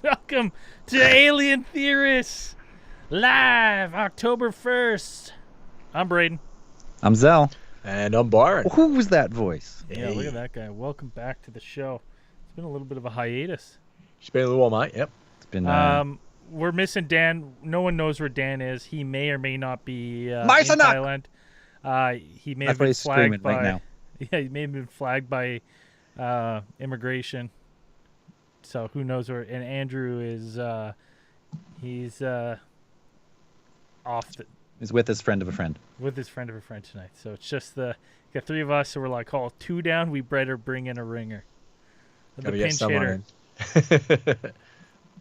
Welcome to Alien Theorists Live October 1st. I'm Braden. I'm Zell. And I'm Byron. Who was that voice? Yeah, look at that guy. Welcome back to the show. It's been a little bit of a hiatus. It's been a little while, mate. Yep. It's been. We're missing Dan. No one knows where Dan is. He may or may not be in Thailand. He may That's have what been he's flagged screaming by. right now. Yeah, he may have been flagged by immigration. So who knows where? And Andrew is. He's off. He's with his friend of a friend. With his friend of a friend tonight. So it's just got three of us. So we're like, oh, two down. We better bring in a ringer. The pinch hitter.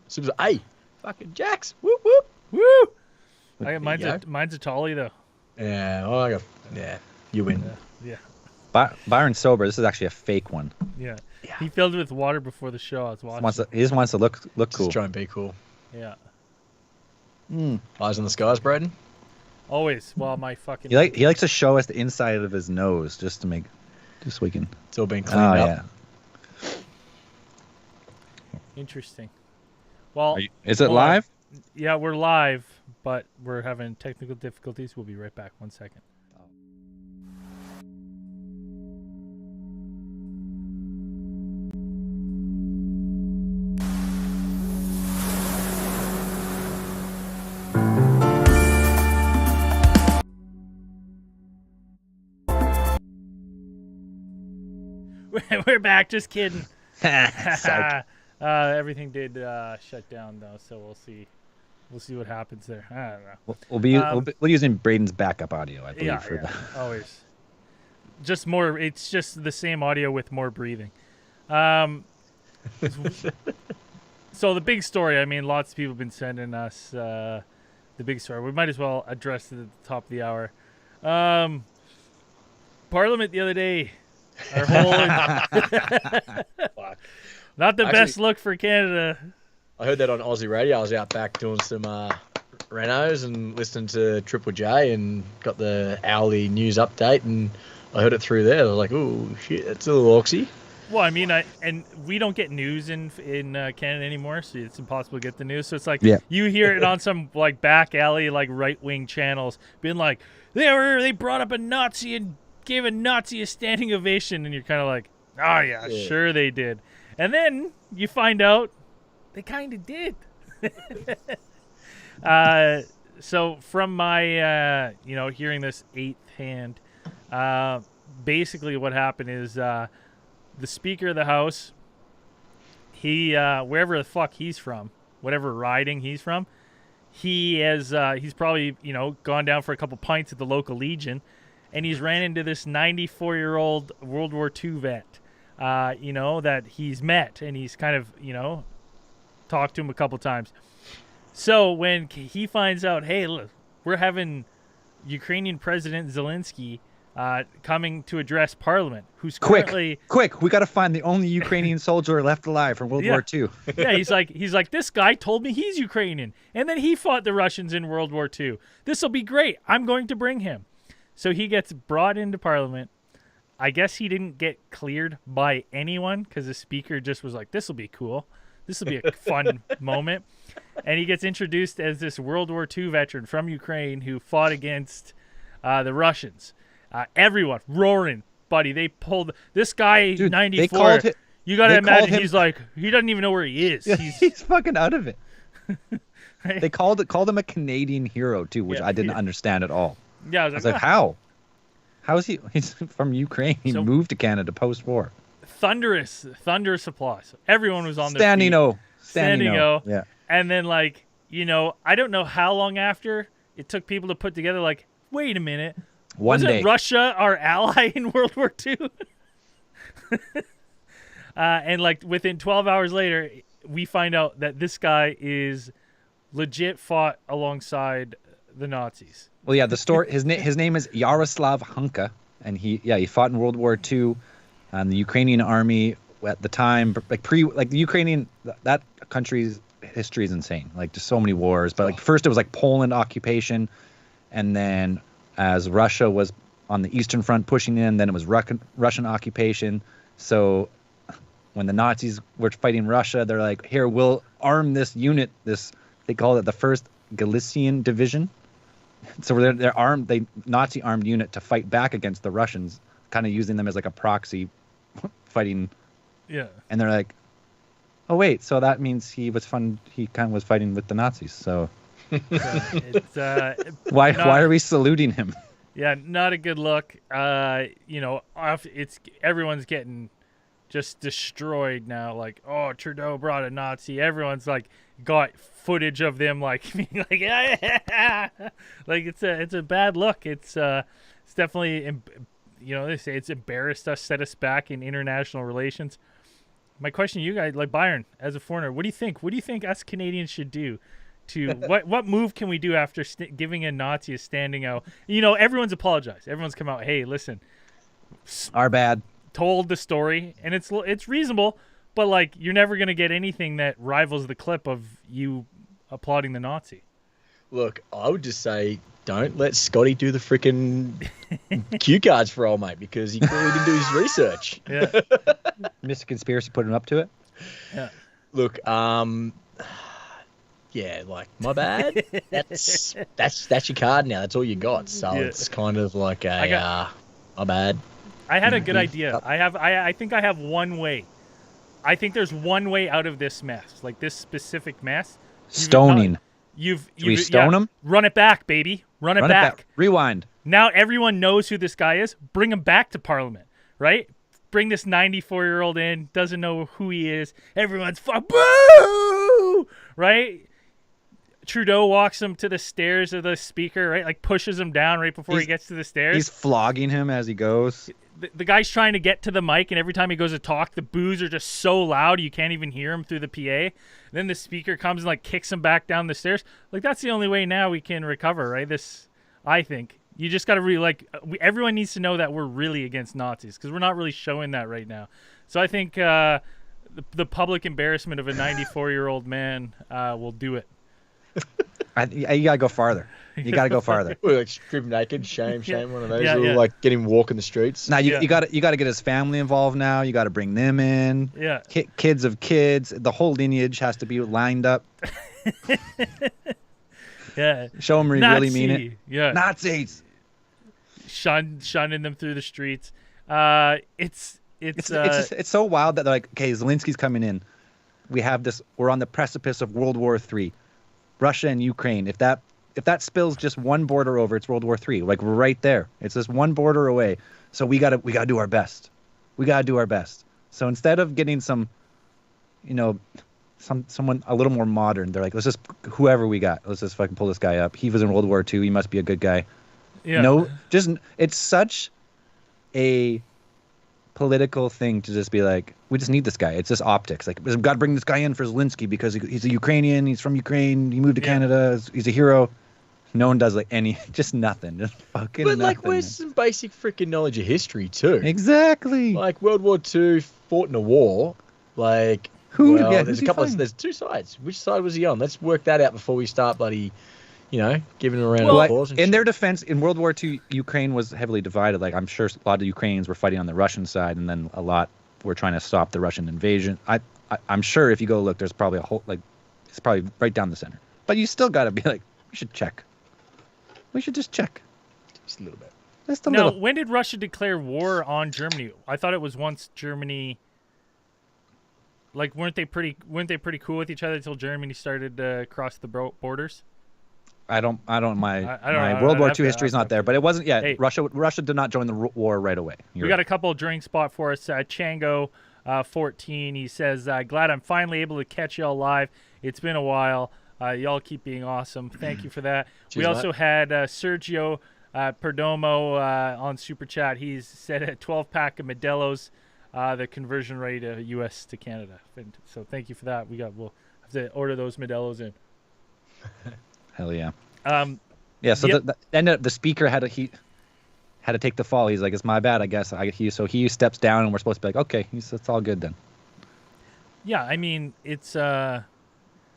So it was, hey, fucking Jax. Whoop, whoop. Woo! Mine's a Tolly, though. Yeah, you win. Yeah. Byron's sober. This is actually a fake one. Yeah. He filled it with water before the show. I was watching. He just wants to look cool. Just try and be cool. Yeah. Eyes on the skies, Braden. Always. Well, my fucking. He likes to show us the inside of his nose just so we can. It's all been cleaned up. Yeah. Interesting. Well, is it live? Yeah, we're live, but we're having technical difficulties. We'll be right back. 1 second. We're back. Just kidding. Everything did shut down though, so we'll see. We'll see what happens there. I don't know. We'll be using Braden's backup audio, I believe. Yeah, always. Just more. It's just the same audio with more breathing. So the big story. I mean, lots of people have been sending us the big story. We might as well address it at the top of the hour. Parliament the other day. Our whole not the best look for Canada. I heard that on Aussie radio. I was out back doing some renos and listening to Triple J and got the hourly news update, and I heard it through there. I was like, "Oh shit, that's a little oxy." Well, I mean, and we don't get news in Canada anymore, so it's impossible to get the news. So it's like you hear it on some like back alley, like right wing channels, being like, they brought up a Nazi and gave a Nazi a standing ovation, and you're kind of like, oh yeah, sure they did. And then you find out they kind of did. So from my, hearing this eighth hand, basically what happened is the Speaker of the House, he, wherever the fuck he's from, whatever riding he's from, he's probably, gone down for a couple pints at the local Legion, and he's ran into this 94-year-old World War II vet, that he's met, and he's kind of, talked to him a couple times. So when he finds out, hey, look, we're having Ukrainian President Zelensky coming to address Parliament, who's currently... Quick, we got to find the only Ukrainian soldier left alive from World War II. Yeah, he's like, this guy told me he's Ukrainian, and then he fought the Russians in World War II. This will be great. I'm going to bring him. So he gets brought into Parliament. I guess he didn't get cleared by anyone because the Speaker just was like, this will be cool. This will be a fun moment. And he gets introduced as this World War II veteran from Ukraine who fought against the Russians. Everyone roaring, buddy. They pulled this guy, dude, 94. You got to imagine he's like, he doesn't even know where he is. Yeah, he's fucking out of it. Right? They called him a Canadian hero, too, which I didn't understand at all. Yeah, I was like, how? How is he? He's from Ukraine. He moved to Canada post-war. Thunderous applause. Everyone was on their Standing feet. Standing O. Yeah. And then, I don't know how long after it took people to put together, wait a minute. Wasn't Russia our ally in World War II? And, within 12 hours later, we find out that this guy is legit fought alongside the Nazis. Well, yeah, the story. His name is Yaroslav Hunka, and he fought in World War II, and the Ukrainian army at the time, the Ukrainian, that country's history is insane. Just so many wars, but first it was Poland occupation, and then as Russia was on the Eastern Front pushing in, then it was Russian occupation. So when the Nazis were fighting Russia, they're like, here, we'll arm this unit. They call it the First Galician Division. So they're armed, Nazi armed unit to fight back against the Russians, kind of using them as like a proxy fighting. Yeah. And they're like, oh wait, so that means he kind of was fighting with the Nazis. So why are we saluting him? Yeah, not a good look. Everyone's getting just destroyed now. Like, oh, Trudeau brought a Nazi. Everyone's like got footage of them like being like, yeah. Like it's a bad look. It's definitely, they say it's embarrassed us, set us back in international relations. My question to you guys, like Byron, as a foreigner, what do you think? What do you think us Canadians should do? What move can we do after giving a Nazi a standing out? Everyone's apologized. Everyone's come out. Hey, listen, our bad. Told the story, and it's reasonable, but like you're never gonna get anything that rivals the clip of you applauding the Nazi. Look, I would just say don't let Scotty do the freaking cue cards for old mate because he clearly didn't do his research. Yeah, Mr. Conspiracy put him up to it. Yeah. Look, yeah, like my bad. That's your card now. That's all you got. So it's kind of like my bad. I had a good idea. I think I have one way. I think there's one way out of this mess, like this specific mess. Stoning. Should we stone him? Run it back, baby. Run it back. Rewind. Now everyone knows who this guy is. Bring him back to Parliament, right? Bring this 94-year-old in, doesn't know who he is. Everyone's boo, right? Trudeau walks him to the stairs of the speaker, right? Like pushes him down right before he gets to the stairs. He's flogging him as he goes. The guy's trying to get to the mic, and every time he goes to talk, the boos are just so loud you can't even hear him through the PA. Then the speaker comes and like kicks him back down the stairs. Like that's the only way now we can recover, right? I think you just got to everyone needs to know that we're really against Nazis because we're not really showing that right now. So I think the public embarrassment of a 94-year-old man will do it. You gotta go farther. You gotta go farther. We're like strip naked, shame, one of those. Yeah, like get him walking the streets. Now you gotta get his family involved. Now you gotta bring them in. Yeah, kids of kids. The whole lineage has to be lined up. Yeah, show them we really mean it. Yeah, Nazis. Shunning them through the streets. It's so wild that they're like, okay, Zelensky's coming in. We have this. We're on the precipice of World War III. Russia and Ukraine. If that spills just one border over, it's World War III. Like we're right there. It's just one border away. So we gotta do our best. We gotta do our best. So instead of getting someone a little more modern, they're like, let's just whoever we got. Let's just fucking pull this guy up. He was in World War II. He must be a good guy. Yeah. No, it's such a political thing to just be like, we just need this guy. It's just optics. Like, we've got to bring this guy in for Zelensky because he's a Ukrainian. He's from Ukraine. He moved to Canada. He's a hero. No one does just nothing. Just fucking But nothing. where's some basic freaking knowledge of history too? Exactly. Like World War II fought in a war. Like, there's there's two sides. Which side was he on? Let's work that out before we start bloody, giving him a round of applause. In their defense, in World War II, Ukraine was heavily divided. Like, I'm sure a lot of Ukrainians were fighting on the Russian side, and then a lot were trying to stop the Russian invasion. I'm sure if you go look, there's probably it's probably right down the center. But you still got to be like, we should check. We should just check. Just a little bit. Just a little. Now, when did Russia declare war on Germany? I thought it was once Germany. Like, weren't they pretty cool with each other until Germany started to cross the borders? I don't. My World World War II history is not there, but it wasn't. Yeah, Hey, Russia did not join the war right away. We got a couple of drink spot for us. Chango, 14. He says, "Glad I'm finally able to catch y'all live. It's been a while. Y'all keep being awesome. Thank you for that." Cheers, we also had Sergio Perdomo on Super Chat. He's said a 12-pack of Modelo's, the conversion rate of U.S. to Canada. And so thank you for that. We'll have to order those Modelo's in. Hell yeah. Yeah. So the speaker had to take the fall. He's like, it's my bad, I guess. So he steps down, and we're supposed to be like, okay, it's all good then. Yeah, I mean, it's. I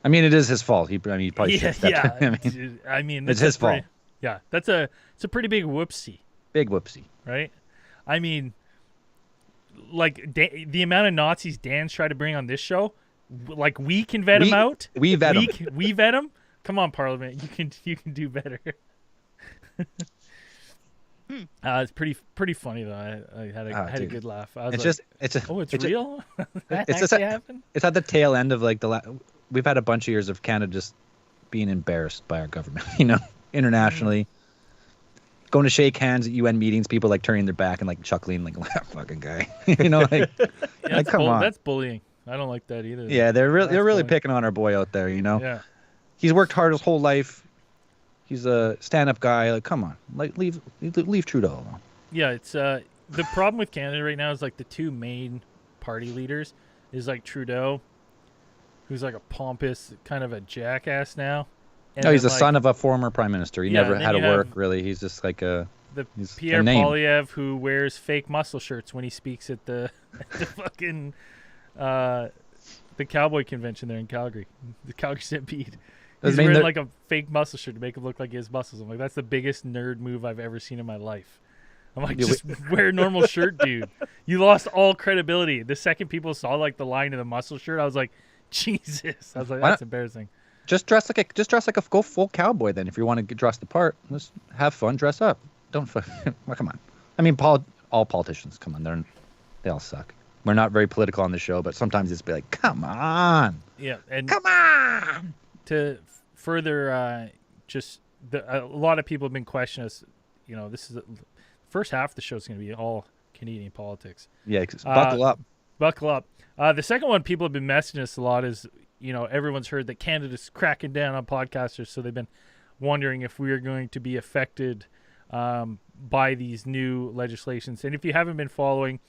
mean, it is his fault. He probably should step down. I mean, it's his fault. Yeah, it's a pretty big whoopsie. Big whoopsie. Right? I mean, like the amount of Nazis Dan's tried to bring on this show, like we can vet him out. We vet him. We vet him. Come on, Parliament, you can do better. It's pretty funny though. I had a good laugh. I was it's real. It's at the tail end of like we've had a bunch of years of Canada just being embarrassed by our government, internationally. Going to shake hands at UN meetings, people like turning their back and like chuckling, like that fucking guy, come on. That's bullying. I don't like that either. Yeah, they're really picking on our boy out there, Yeah. He's worked hard his whole life. He's a stand-up guy. Like, come on, like leave Trudeau alone. Yeah, it's the problem with Canada right now is like the two main party leaders is like Trudeau, who's like a pompous kind of a jackass now. And he's the son of a former prime minister. He never had to work really. He's just like Pierre Poilievre, who wears fake muscle shirts when he speaks at the fucking the cowboy convention there in Calgary, the Calgary Stampede. He's wearing like a fake muscle shirt to make him look like he has muscles. I'm like, that's the biggest nerd move I've ever seen in my life. I'm like, just wear a normal shirt, dude. You lost all credibility. The second people saw like the line of the muscle shirt, I was like, Jesus. I was like, that's embarrassing. Just dress like a go full cowboy then. If you want to dress the part, just have fun, dress up. Don't well, come on. I mean, all politicians, come on, they all suck. We're not very political on the show, but sometimes it's be like, come on. Yeah, and come on. To further, a lot of people have been questioning us. This is the first half of the show is going to be all Canadian politics. Yeah, buckle up. Buckle up. The second one people have been messaging us a lot is, everyone's heard that Canada's cracking down on podcasters, so they've been wondering if we are going to be affected by these new legislations. And if you haven't been following,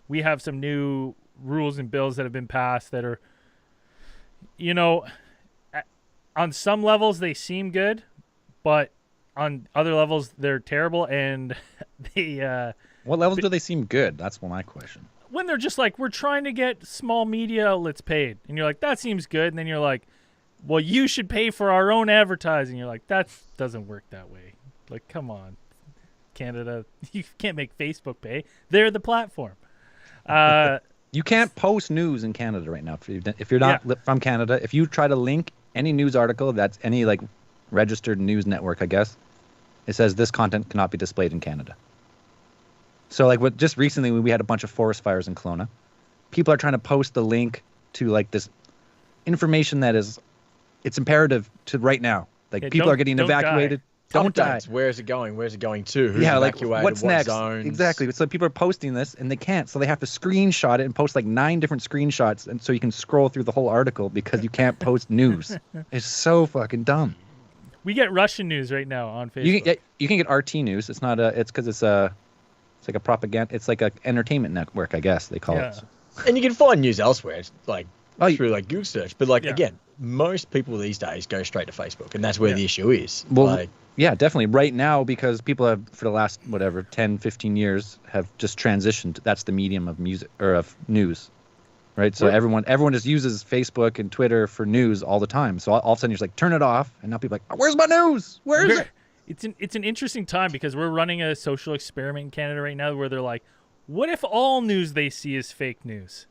we have some new rules and bills that have been passed that are, on some levels they seem good, but on other levels they're terrible. And they what levels do they seem good? That's my question. When they're just like, we're trying to get small media outlets paid, and you're like, that seems good, and then you're like, well, you should pay for our own advertising. You're like, that doesn't work that way. Like, come on, Canada, you can't make Facebook pay. They're the platform. You can't post news in Canada right now if you're not from Canada. If you try to link any news article that's any like registered news network, I guess, it says this content cannot be displayed in Canada. So like just recently we had a bunch of forest fires in Kelowna. People are trying to post the link to like this information that it's imperative to right now. Like people are getting evacuated. Don't die. Where is it going? Where's it going to? Who's evacuated? Like what's what next? Zones? Exactly. So people are posting this and they can't. So they have to screenshot it and post like 9 different screenshots, and so you can scroll through the whole article because you can't post news. It's so fucking dumb. We get Russian news right now on Facebook. You can get RT news. It's not it's because it's like a propaganda. It's like a entertainment network, I guess they call it. And you can find news elsewhere. It's like through like Google search. But again, most people these days go straight to Facebook, and that's where the issue is. Well, yeah, definitely. Right now, because people have, for the last, 10, 15 years, have just transitioned. That's the medium of music or of news, right? So everyone just uses Facebook and Twitter for news all the time. So all of a sudden, you're just like, turn it off. And now people are like, where's my news? Where is it? It's an interesting time because we're running a social experiment in Canada right now where they're like, what if all news they see is fake news?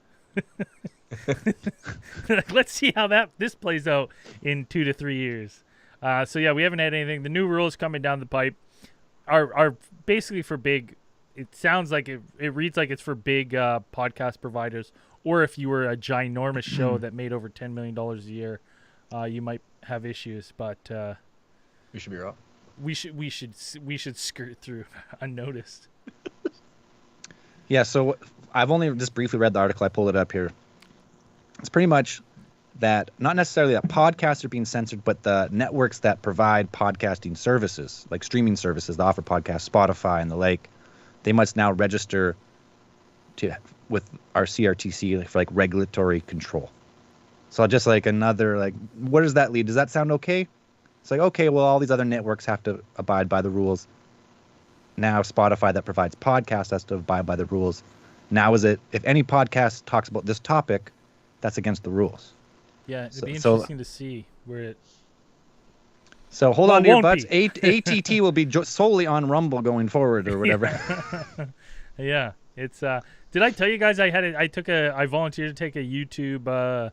Let's see how this plays out in 2 to 3 years. So we haven't had anything. The new rules coming down the pipe are basically for big. It sounds like it reads like it's for big podcast providers, or if you were a ginormous show that made over $10 million a year, you might have issues. But we should be right. We should skirt through unnoticed. Yeah. So I've only just briefly read the article. I pulled it up here. It's pretty much that not necessarily that podcasts are being censored, but the networks that provide podcasting services, like streaming services that offer podcasts, Spotify and the like, they must now register with our CRTC for like regulatory control. So just like another, like, where does that lead? Does that sound okay? It's like, okay, well, all these other networks have to abide by the rules. Now Spotify that provides podcasts has to abide by the rules. Now if any podcast talks about this topic, that's against the rules. Yeah, it'd be interesting to see where it... So hold on to your butts. ATT will be solely on Rumble going forward or whatever. Yeah. It's did I tell you guys I volunteered to take a YouTube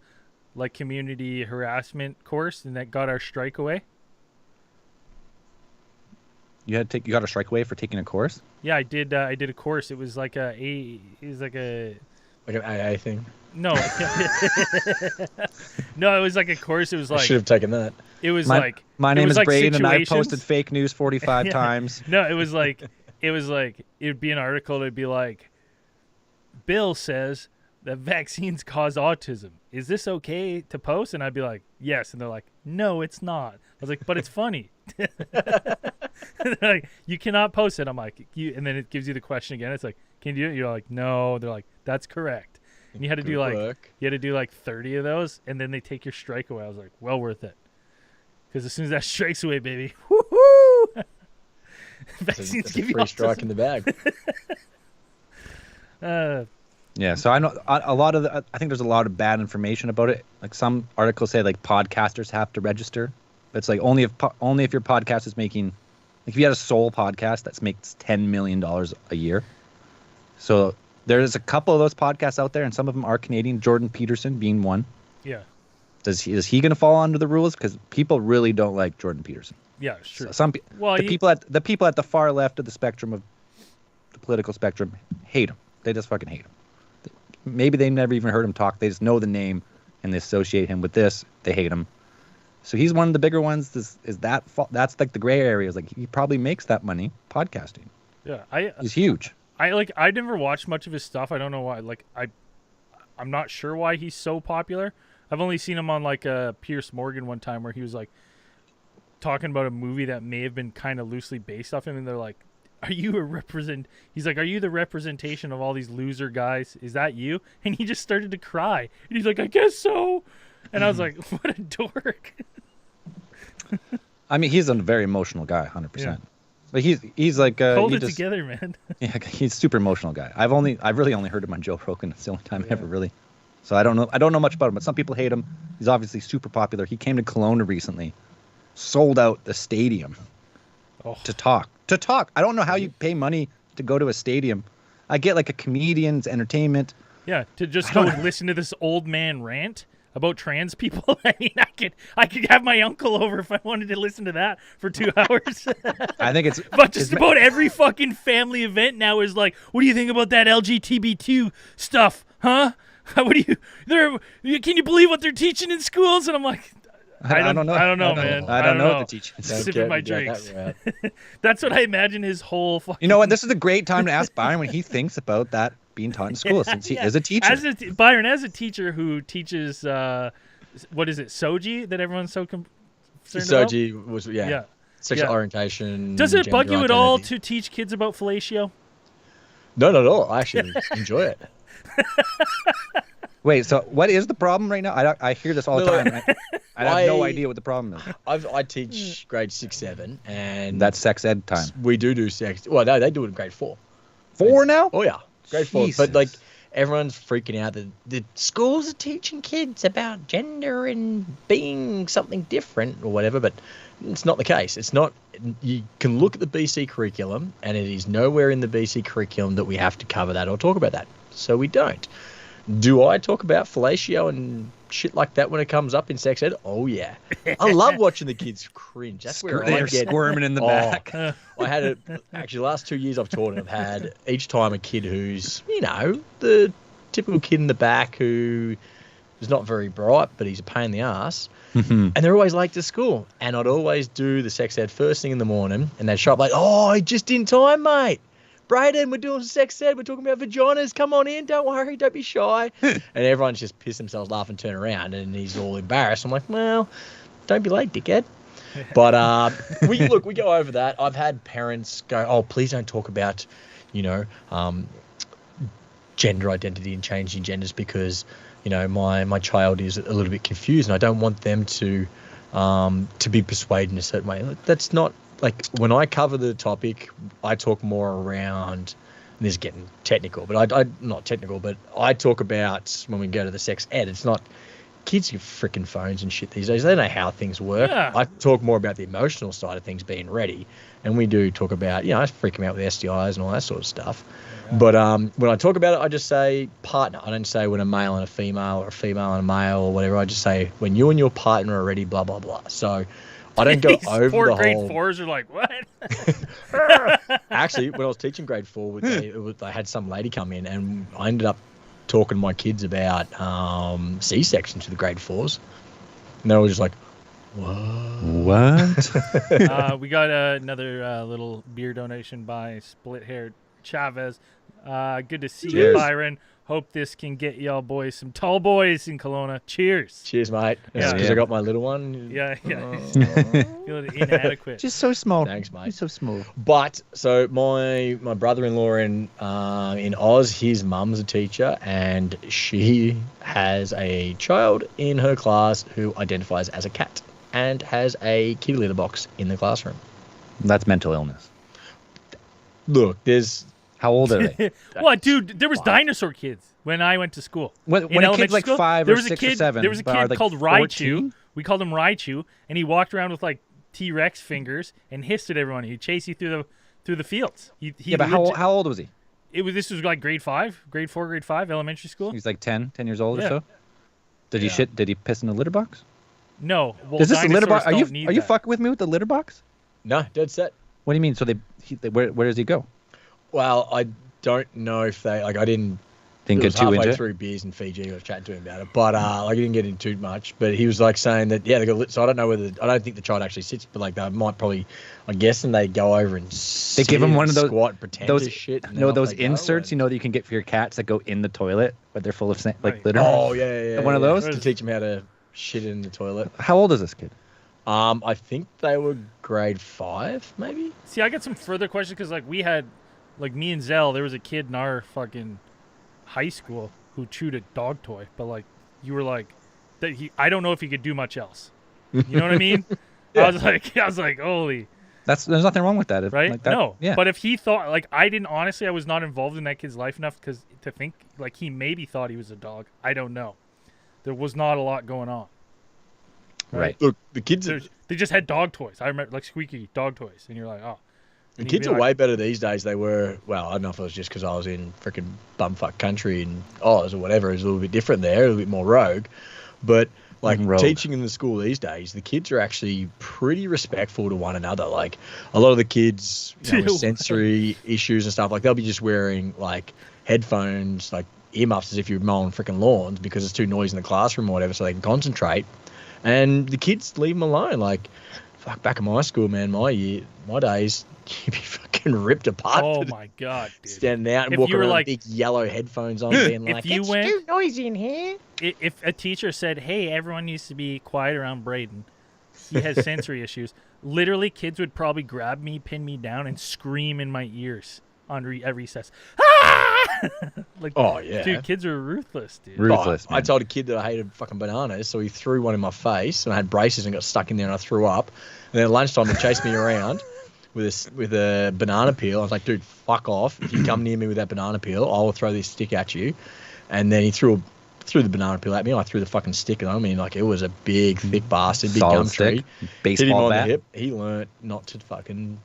like community harassment course, and that got our strike away? You got a strike away for taking a course? Yeah, I did a course. It was like Like an AA thing. no. No, it was like a course. It was I like should have taken that. it was My, like my it name was is like Braden, and I've situations. posted fake news 45 Yeah. times. No, it was like it'd be an article. It'd be like, Bill says that vaccines cause autism. Is this okay to post? And I'd be like, yes. And they're like, no, it's not. I was like, but it's funny. They're like, you cannot post it. I'm like, and then it gives you the question again. It's like, can you do it? You're like, no. They're like, that's correct. And you had to do like 30 of those, and then they take your strike away. I was like, well worth it. Because as soon as that strike's away, baby, woohoo! Vaccines give you free strike in the bag. Yeah, so I know I think there's a lot of bad information about it. Like some articles say like podcasters have to register. But it's like only if your podcast is making, like if you had a sole podcast that makes $10 million a year. So there's a couple of those podcasts out there, and some of them are Canadian. Jordan Peterson being one. Yeah. Is he going to fall under the rules? Because people really don't like Jordan Peterson. Yeah, sure. People at the far left of the spectrum of the political spectrum hate him. They just fucking hate him. Maybe they never even heard him talk. They just know the name and they associate him with this. They hate him. So he's one of the bigger ones. That's like the gray areas. Like he probably makes that money podcasting. Yeah, he's huge. I never watched much of his stuff. I don't know why. Like I'm not sure why he's so popular. I've only seen him on like Pierce Morgan one time where he was like talking about a movie that may have been kind of loosely based off him, and they're like, he's like, are you the representation of all these loser guys? Is that you? And he just started to cry. And he's like, I guess so. And I was like, what a dork. I mean, he's a very emotional guy, 100%. Yeah. But he's like hold it together, man. Yeah, he's a super emotional guy. I've really only heard him on Joe Rogan. It's the only time I ever really. So I don't know much about him, but some people hate him. He's obviously super popular. He came to Kelowna recently, sold out the stadium to talk. I don't know how you pay money to go to a stadium. I get like a comedian's entertainment. Yeah, to just go listen to this old man rant about trans people. I mean, I could have my uncle over if I wanted to listen to that for 2 hours. I think it's but just about every fucking family event now is like, what do you think about that LGBT stuff, huh? What do you? Can you believe what they're teaching in schools? And I'm like, I don't know, man. I don't know what they're teaching. Sipping my drinks. That's what I imagine his whole fucking... You know what? This is a great time to ask Byron when he thinks about that being taught in school, since he is a teacher. Byron, as a teacher who teaches, what is it, Soji, that everyone's so concerned about? Soji was, sexual orientation. Does it bug you gender at all identity. to teach kids about fellatio? No, not at all. I actually enjoy it. Wait, so what is the problem right now? I hear this all the time. I have no idea what the problem is. I teach grade 6, 7, and that's sex ed time. We do sex. Well, no, they do it in grade 4. 4 now? Oh yeah, grade 4. Jesus. But like everyone's freaking out that the schools are teaching kids about gender and being something different or whatever. But it's not the case. It's not. You can look at the BC curriculum, and it is nowhere in the BC curriculum that we have to cover that or talk about that. So we don't. Do I talk about fellatio and shit like that when it comes up in sex ed? Oh yeah, I love watching the kids cringe. That's where I get squirming in the back. I had actually the last 2 years I've taught, I've had each time a kid who's, you know, the typical kid in the back who is not very bright, but he's a pain in the ass. And they're always late to school. And I'd always do the sex ed first thing in the morning, and they'd show up like, oh, just in time, mate. Braden, we're doing sex ed. We're talking about vaginas. Come on in. Don't worry. Don't be shy. And everyone's just pissed themselves, laugh and turn around, and he's all embarrassed. I'm like, well, don't be late, dickhead. But we go over that. I've had parents go, oh, please don't talk about, you know, gender identity and changing genders because, you know, my child is a little bit confused, and I don't want them to be persuaded in a certain way. That's not. Like, when I cover the topic, I talk more around, and this is getting technical, but I not technical, but I talk about when we go to the sex ed, it's not kids get freaking phones and shit these days. They don't know how things work. Yeah. I talk more about the emotional side of things being ready. And we do talk about, I freak them out with STIs and all that sort of stuff. Yeah. But when I talk about it, I just say partner. I don't say when a male and a female or a female and a male or whatever. I just say when you and your partner are ready, blah, blah, blah. So I don't go over poor the grade whole... fours are like, what? Actually, when I was teaching grade 4, I had some lady come in and I ended up talking to my kids about C-sections to the grade 4s. And they were just like, what? We got another little beer donation by Split Haired Chavez. Good to see you, Byron. Hope this can get y'all boys some tall boys in Kelowna. Cheers. Cheers, mate. Yeah. Because I got my little one. Yeah. Feeling inadequate. Just so small. Thanks, mate. He's so small. But so my brother-in-law in Oz, his mum's a teacher, and she has a child in her class who identifies as a cat and has a kitty litter box in the classroom. That's mental illness. Look, there's... How old are they? What, dude? There was dinosaur kids when I went to school. When a kid's like 5 or 6 or 7. There was a kid called Raichu. We called him Raichu, and he walked around with like T-Rex fingers and hissed at everyone. He'd chase you through the fields. But how old was he? This was like grade 5, grade 4, grade 5, elementary school. He's like 10 years old or so. Did he shit? Did he piss in the litter box? No. Well, is this a litter box? Are you that. fucking with me with the litter box? No, dead set. What do you mean? So where does he go? Well, I don't know if they I didn't get too into it. Through beers in Fiji. I was chatting to him about it, but I didn't get into too much. But he was like saying that they got lit. So I don't know I don't think the child actually sits, but like they might probably. I'm guessing they go over and they give him one of those squat, and pretend those to shit. No, those inserts that you can get for your cats that go in the toilet, but they're full of litter. Oh yeah. One of those to teach them how to shit in the toilet. How old is this kid? I think they were grade 5, maybe. See, I got some further questions because we had. Like me and Zell, there was a kid in our fucking high school who chewed a dog toy, but you were like, that I don't know if he could do much else. You know what I mean? Yeah. I was like, holy. There's nothing wrong with that, right? Like that, no, yeah. But if he thought I was not involved in that kid's life enough to think he maybe thought he was a dog. I don't know. There was not a lot going on. Right. Look, the kids they just had dog toys. I remember squeaky dog toys, and you're like, oh. The kids are way better these days. They were, well, I don't know if it was just because I was in freaking bumfuck country in Oz or whatever. It was a little bit different there, a little bit more rogue. But teaching in the school these days, the kids are actually pretty respectful to one another. Like a lot of the kids with sensory issues and stuff, they'll be just wearing headphones, earmuffs as if you're mowing freaking lawns because it's too noisy in the classroom or whatever, so they can concentrate. And the kids leave them alone. Fuck, back in my school, man, my days, you'd be fucking ripped apart. Oh my god, dude. Standing out and walking around with big yellow headphones on, being like, it's too noisy in here. If a teacher said, hey, everyone needs to be quiet around Braden, he has sensory issues, literally kids would probably grab me, pin me down, and scream in my ears at recess. Oh yeah, dude, kids are ruthless, dude. Ruthless. I told a kid that I hated fucking bananas, so he threw one in my face, and I had braces and got stuck in there, and I threw up. And then at lunchtime, he chased me around with a banana peel. I was like, dude, fuck off! If you come near me with that banana peel, I will throw this stick at you. And then he threw the banana peel at me. I threw the fucking stick at him. It was a big, thick bastard, big gum tree. Baseball hit him on bat. the hip. He learned not to fucking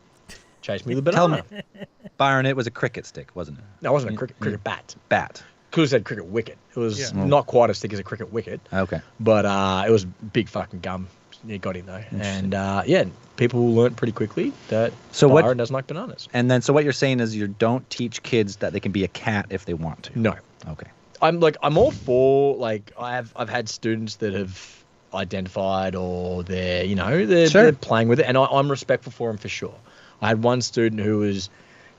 chase me with a banana. Tell me, Byron, it was a cricket stick, wasn't it? No, it wasn't a cricket bat. Bat. Could have said cricket wicket. It was not quite as thick as a cricket wicket. Okay. But it was big fucking gum. It got him though. And people learnt pretty quickly that Byron doesn't like bananas. And then, so what you're saying is you don't teach kids that they can be a cat if they want to. No. Okay. I'm all for I've had students that have identified or they're playing with it, and I'm respectful for them for sure. I had one student who was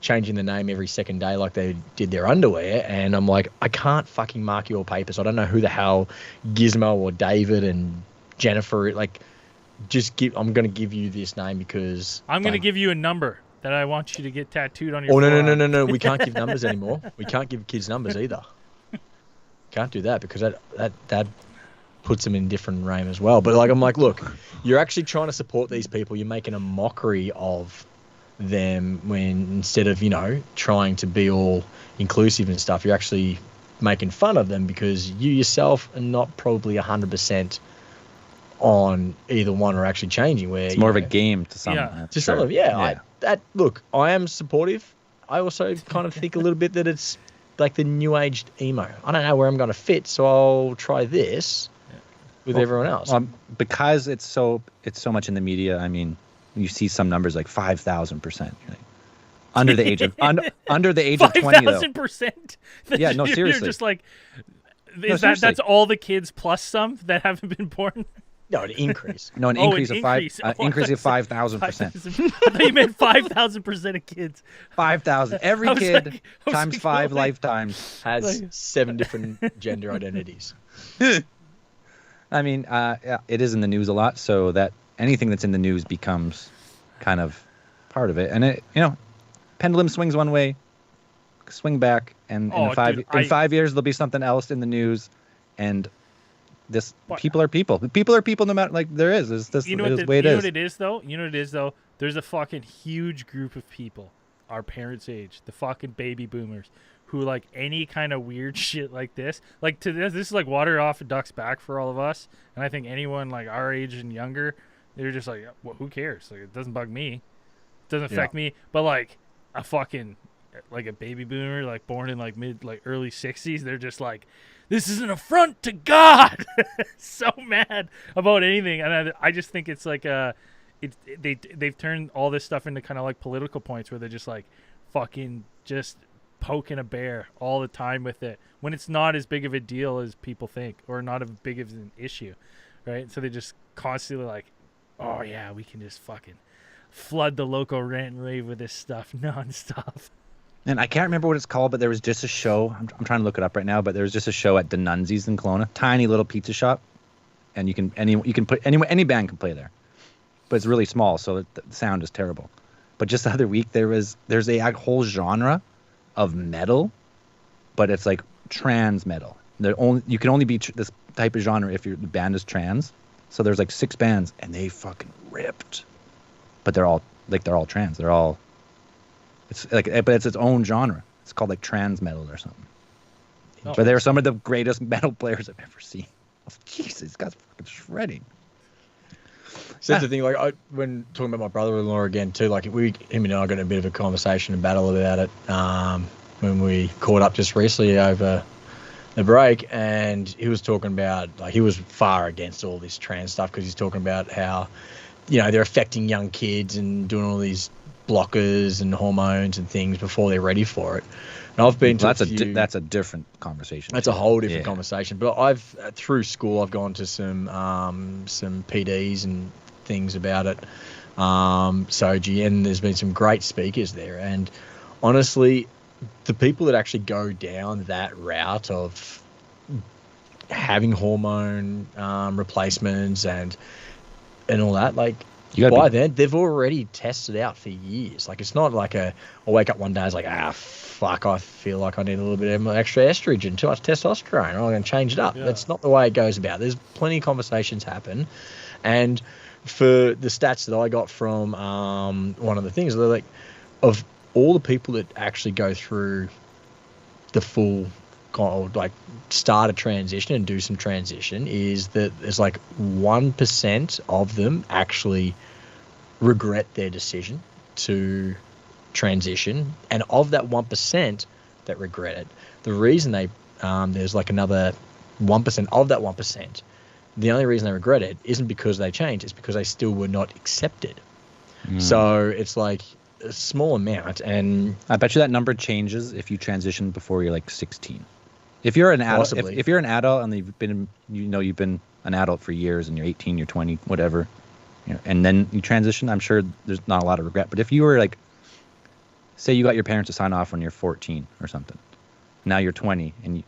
changing the name every second day like they did their underwear, and I'm like, I can't fucking mark your papers. I don't know who the hell Gizmo or David and Jennifer, I'm going to give you this name because... I'm going to give you a number that I want you to get tattooed on your forearm. No. We can't give numbers anymore. We can't give kids numbers either. Can't do that because that puts them in a different realm as well. But I'm like, look, you're actually trying to support these people. You're making a mockery of them when instead of, trying to be all inclusive and stuff, you're actually making fun of them because you yourself are not probably 100% on either one or actually changing. Where It's more of a game to some. Yeah. that's to some sure. of look, I am supportive. I also kind of think a little bit that it's like the new aged emo. I don't know where I'm going to fit, so I'll try this with everyone else. Because it's so much in the media. I mean, you see some numbers like 5,000%. Under the age of under the age of 20 though. 5,000%. Yeah, no, seriously. You're just like, seriously. that's all the kids plus some that haven't been born. No, an increase. No, an increase of 5,000%. I thought you meant 5,000% of kids. 5,000. Every I was kid like- I was times like, 5 oh my- lifetimes. Has 7 different gender identities. I mean, it is in the news a lot, so that anything that's in the news becomes kind of part of it. And it, pendulum swings one way, swing back, and in 5 years there'll be something else in the news, and people are people. People are people no matter, like, there is. It's this You know the way it is. You know what it is, though? You know what it is, though? There's a fucking huge group of people, our parents' age, the fucking baby boomers, who like any kind of weird shit like this. Like, to this is like water off a duck's back for all of us. And I think anyone like our age and younger, they're just like, well, who cares? Like, it doesn't bug me. It doesn't affect me. But like a fucking, like a baby boomer, like born in like early 60s, they're just like, this is an affront to God. So mad about anything. And I just think it's like they've turned all this stuff into kind of like political points where they're just like fucking just poking a bear all the time with it when it's not as big of a deal as people think, or not as big of an issue, right? So they just constantly like, oh yeah, we can just fucking flood the local rant and rave with this stuff nonstop. And I can't remember what it's called, but there was just a show. I'm trying to look it up right now, but there was just a show at Denunzi's in Kelowna, tiny little pizza shop, and you can put any band can play there, but it's really small, so the sound is terrible. But just the other week there's a whole genre of metal, but it's like trans metal. You can only be this type of genre if the band is trans. So there's like 6 bands, and they fucking ripped, but they're all trans. They're all. It's like, but it's its own genre. It's called like trans metal or something. Oh. But they're some of the greatest metal players I've ever seen. Oh, Jesus, these guys fucking shredding. So that's the thing. Like, when talking about my brother-in-law again too, like him and I got in a bit of a conversation and battle about it when we caught up just recently over the break, and he was talking about, like, he was far against all this trans stuff because he's talking about how, they're affecting young kids and doing all these blockers and hormones and things before they're ready for it. And I've been to that's a different conversation. That's a whole different conversation. But through school I've gone to some PDs and things about it. Soji, and there's been some great speakers there. And honestly, the people that actually go down that route of having hormone replacements and all that, like, then they've already tested out for years. Like, it's not like I wake up one day, it's like, fuck, I feel like I need a little bit of extra estrogen, too much testosterone, I'm going to change it up. Yeah. That's not the way it goes about. There's plenty of conversations happen. And for the stats that I got from one of the things, they're like, of all the people that actually go through the full like start a transition and do some transition, is that there's like 1% of them actually regret their decision to transition, and of that 1% that regret it, the reason they there's like another 1% of that 1%, the only reason they regret it isn't because they changed, it's because they still were not accepted. So it's like a small amount. And I bet you that number changes if you transition before you're like 16. If you're an adult, if you're an adult and you've been an adult for years and you're 18, you're 20, whatever, and then you transition, I'm sure there's not a lot of regret. But if you were like, say you got your parents to sign off when you're 14 or something, now you're 20 and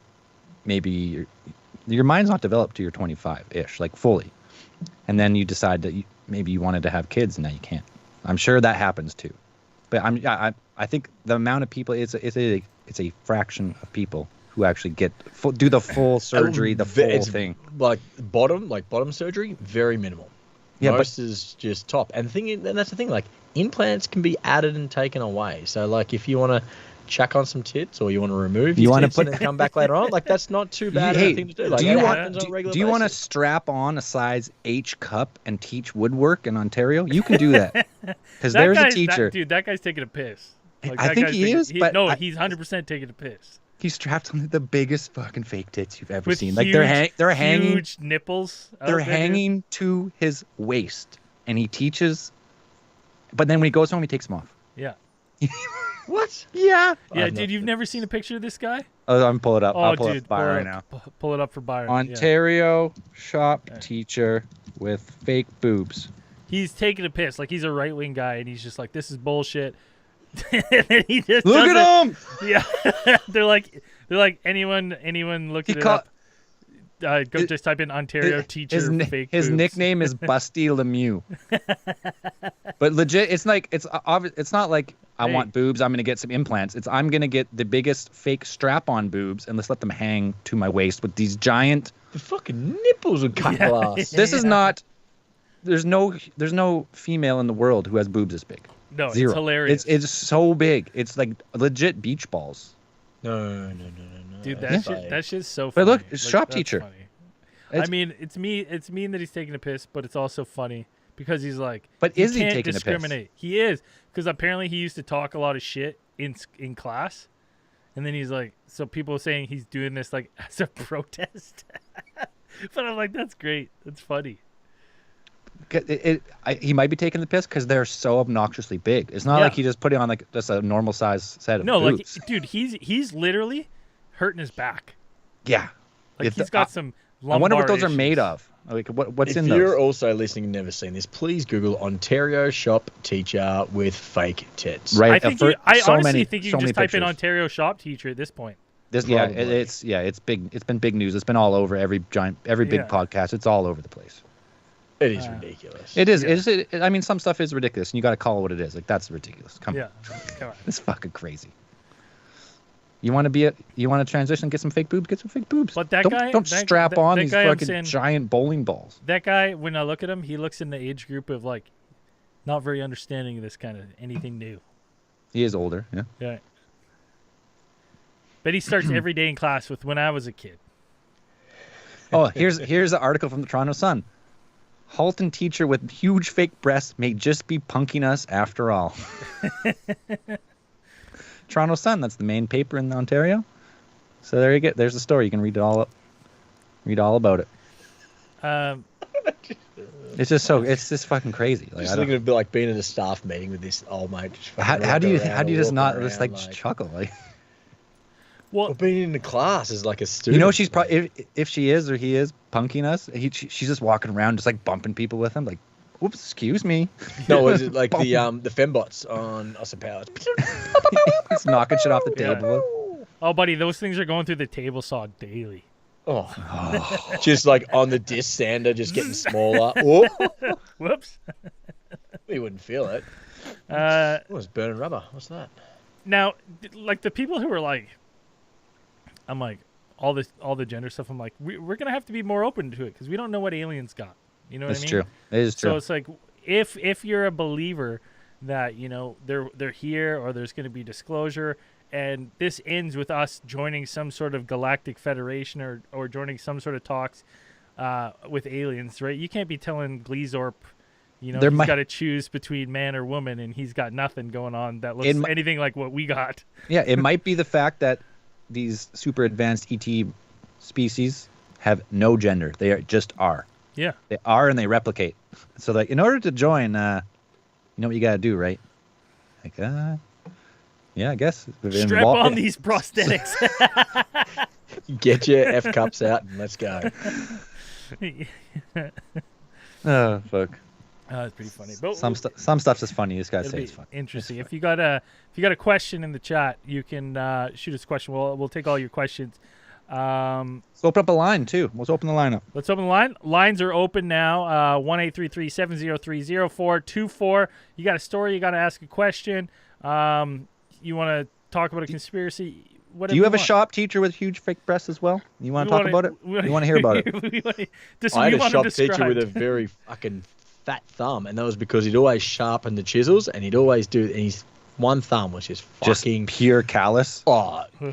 maybe your mind's not developed till you're 25-ish, like fully, and then you decide that maybe you wanted to have kids and now you can't. I'm sure that happens too. But I think the amount of people, it's a fraction of people who actually do the full surgery, the full thing. Like bottom surgery, very minimal. Yeah, most is just top. And that's the thing, like, implants can be added and taken away. So like if you want to chuck on some tits, or you want to remove You your wanna tits put- and then come back later on. Like that's not too bad of a thing to do. Like, do you that want happens on a regular do you want to basis. strap on a size H cup and teach woodwork in Ontario? You can do that because That there's a guy's- teacher. dude, that guy's taking a piss. Like, I that think guy's he taking- is, but no, I- he's 100% taking a piss. He's strapped on the biggest fucking fake tits you've ever With seen. Like they're hanging huge nipples. out they're there, dude. hanging to his waist, and he teaches. But then when he goes home, he takes them off. Yeah. What? Yeah. Yeah, dude, you've never seen a picture of this guy? Oh, I'm pull it up. Oh, I'll pull dude, it up for Byron right now. Pull it up for Byron. Yeah. Ontario shop Okay. teacher with fake boobs. He's taking a piss. Like, he's a right-wing guy, and he's just like, this is bullshit. And then he just Look does at it. him. Yeah. they're like anyone looking it up. Go just type in Ontario teacher fake his boobs. nickname is Busty Lemieux. But legit, it's like it's obvious. It's not like I Hey. want boobs. I'm gonna get some implants. It's I'm gonna get the biggest fake strap-on boobs and let's let them hang to my waist with these giant. The fucking nipples would cut Yeah. glass. This is not. There's no female in the world who has boobs this big. No, Zero. it's hilarious. It's so big. It's like legit beach balls. No. Dude, That's that shit's so But funny. look, it's shop that's teacher. funny. It's- I mean, it's mean that he's taking a piss, but it's also funny because he's like, But you is he can't taking a piss? discriminate. He is, because apparently he used to talk a lot of shit in class, and then he's like, so people are saying he's doing this like as a protest. But I'm like, that's great. That's funny. He might be taking the piss because they're so obnoxiously big. It's not Yeah. like he just put it on like just a normal size set of No, boobs. like, dude, he's literally hurting his back. Yeah. Like, It's- he's got some. I wonder what lumbar those are made issues. of. Like what's If in you're those? also listening and never seen this, please Google Ontario shop teacher with fake tits. Right. I think I honestly think you can just type in Ontario shop teacher at this point. This, Probably. it's big. It's been big news. It's been all over every big Yeah. podcast. It's all over the place. It is ridiculous. It is. I mean, some stuff is ridiculous, and you got to call it what it is. Like that's ridiculous. Come Yeah, on, come on. it's fucking crazy. You want to transition, get some fake boobs, get some fake boobs. But that don't, guy- don't that- strap that- on that these guy I'm fucking saying- giant bowling balls. That guy, when I look at him, he looks in the age group of like, not very understanding of this kind of anything new. He is older. Yeah. Yeah. But he starts every day in class with when I was a kid. Oh, here's an article from the Toronto Sun. Halton teacher with huge fake breasts may just be punking us after all. Toronto Sun, that's the main paper in Ontario. So there you go. There's the story. You can read it all up. Read all about it. It's just fucking crazy. Like, Just I don't- thinking of like being at a staff meeting with this old mate. Just fucking how do you walking just around, not walking just like around, chuckle like Well, being in the class as like a student. you know she's probably if she is or he is punking us she's just walking around just like bumping people with him like whoops excuse me. No, was it like the fembots on Austin Powers? He's knocking shit off the Yeah. table. oh, buddy, those things are going through the table saw daily. Oh, just like on the disc sander, just getting smaller. Oh, Whoops. you wouldn't feel it. Uh, What was burning rubber? What's that? now, like the people who are like, I'm like, all the gender stuff. I'm like, we're gonna have to be more open to it because we don't know what aliens got. You know what That's I mean? true. It is So true. it's like if you're a believer that they're here or there's going to be disclosure and this ends with us joining some sort of galactic federation or joining some sort of talks with aliens, right? You can't be telling Gleezorp, There he's might- got to choose between man or woman and he's got nothing going on that looks mi- anything like what we got. Yeah, it might be the fact that these super advanced ET species have no gender. They just are. Yeah. They are and they replicate. So like in order to join, you know what you gotta do, right? Like yeah, I guess. Strap on these prosthetics. Get your F cups out and let's go. Oh fuck. That's pretty funny. But Some stuff's just funny. You just gotta it'll say be it's funny. interesting. If you got a question in the chat, you can shoot us a question. We'll take all your questions. Let's open up a line too. Let's open the line up. Let's open the line. Lines are open now. 1-833-703-0424. You got a story? You got to ask a question? You want to talk about a conspiracy? Whatever Do you have a want. shop teacher with huge fake breasts as well? You want We to talk wanna- about it? we You want to hear about it? I had a shop teacher with a very fucking fat thumb, and that was because he'd always sharpen the chisels, and he'd always do. And he's one thumb was just Just fucking pure callus.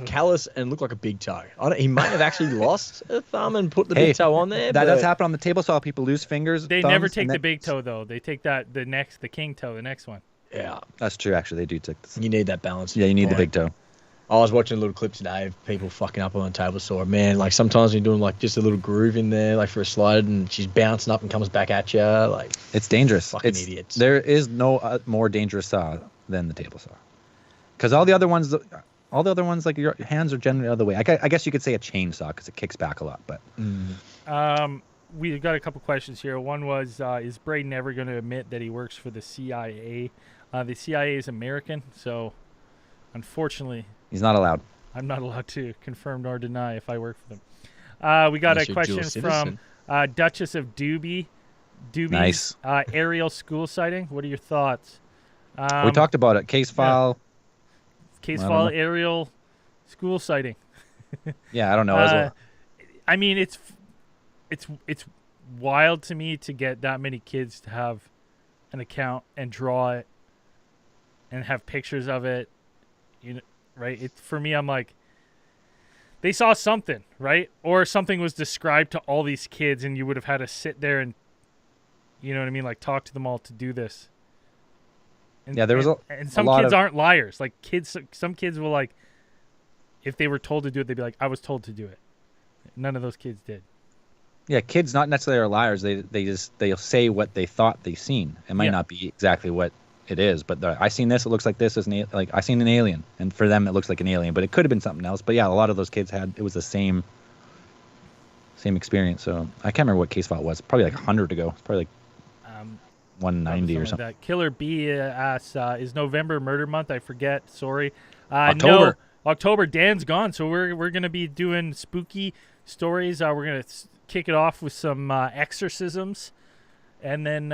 callous and looked like a big toe. He may have actually lost a thumb and put the Hey, big toe on there. That but does happen on the table saw. People lose fingers. They thumbs, never and take the then- big toe though. They take the king toe, the next one. Yeah, That's true. Actually, they do take this. you need that balance. Yeah, you need the point. big toe. I was watching a little clip today of people fucking up on a table saw. Man, like sometimes you're doing like just a little groove in there, like for a slide, and she's bouncing up and comes back at you. Like It's dangerous. Fucking idiots. There is no more dangerous saw than the table saw, because all the other ones, like your hands are generally the other way. I guess you could say a chainsaw because it kicks back a lot, but We got a couple questions here. One was, is Braden ever going to admit that he works for the CIA? The CIA is American, so unfortunately, he's not allowed. I'm not allowed to confirm nor deny if I work for them. We got Unless a you're question dual citizen. from Duchess of Doobie's Nice. aerial school sighting. What are your thoughts? We talked about it. Case file. Case I don't file know. aerial school sighting. Yeah, I don't know. I mean, it's wild to me to get that many kids to have an account and draw it and have pictures of it. You know, right? For me, I'm like, they saw something, right? Or something was described to all these kids, and you would have had to sit there and, you know what I mean, like talk to them all to do this. And, Yeah, there was and some lot kids of- aren't liars. Like some kids will like, if they were told to do it, they'd be like, I was told to do it. None of those kids did. Yeah, kids not necessarily are liars. They'll say what they thought they seen. It might Yeah. not be exactly what it is, but I seen this. It looks like this. Like I seen an alien, and for them it looks like an alien, but it could have been something else. But yeah, a lot of those kids it was the same experience. So I can't remember what case file it was. Probably like 100 ago. It's probably like 190 or something. Like that. Killer B asks, is November murder month? I forget. Sorry. October. No, October. Dan's gone, so we're gonna be doing spooky stories. We're gonna kick it off with some exorcisms, and then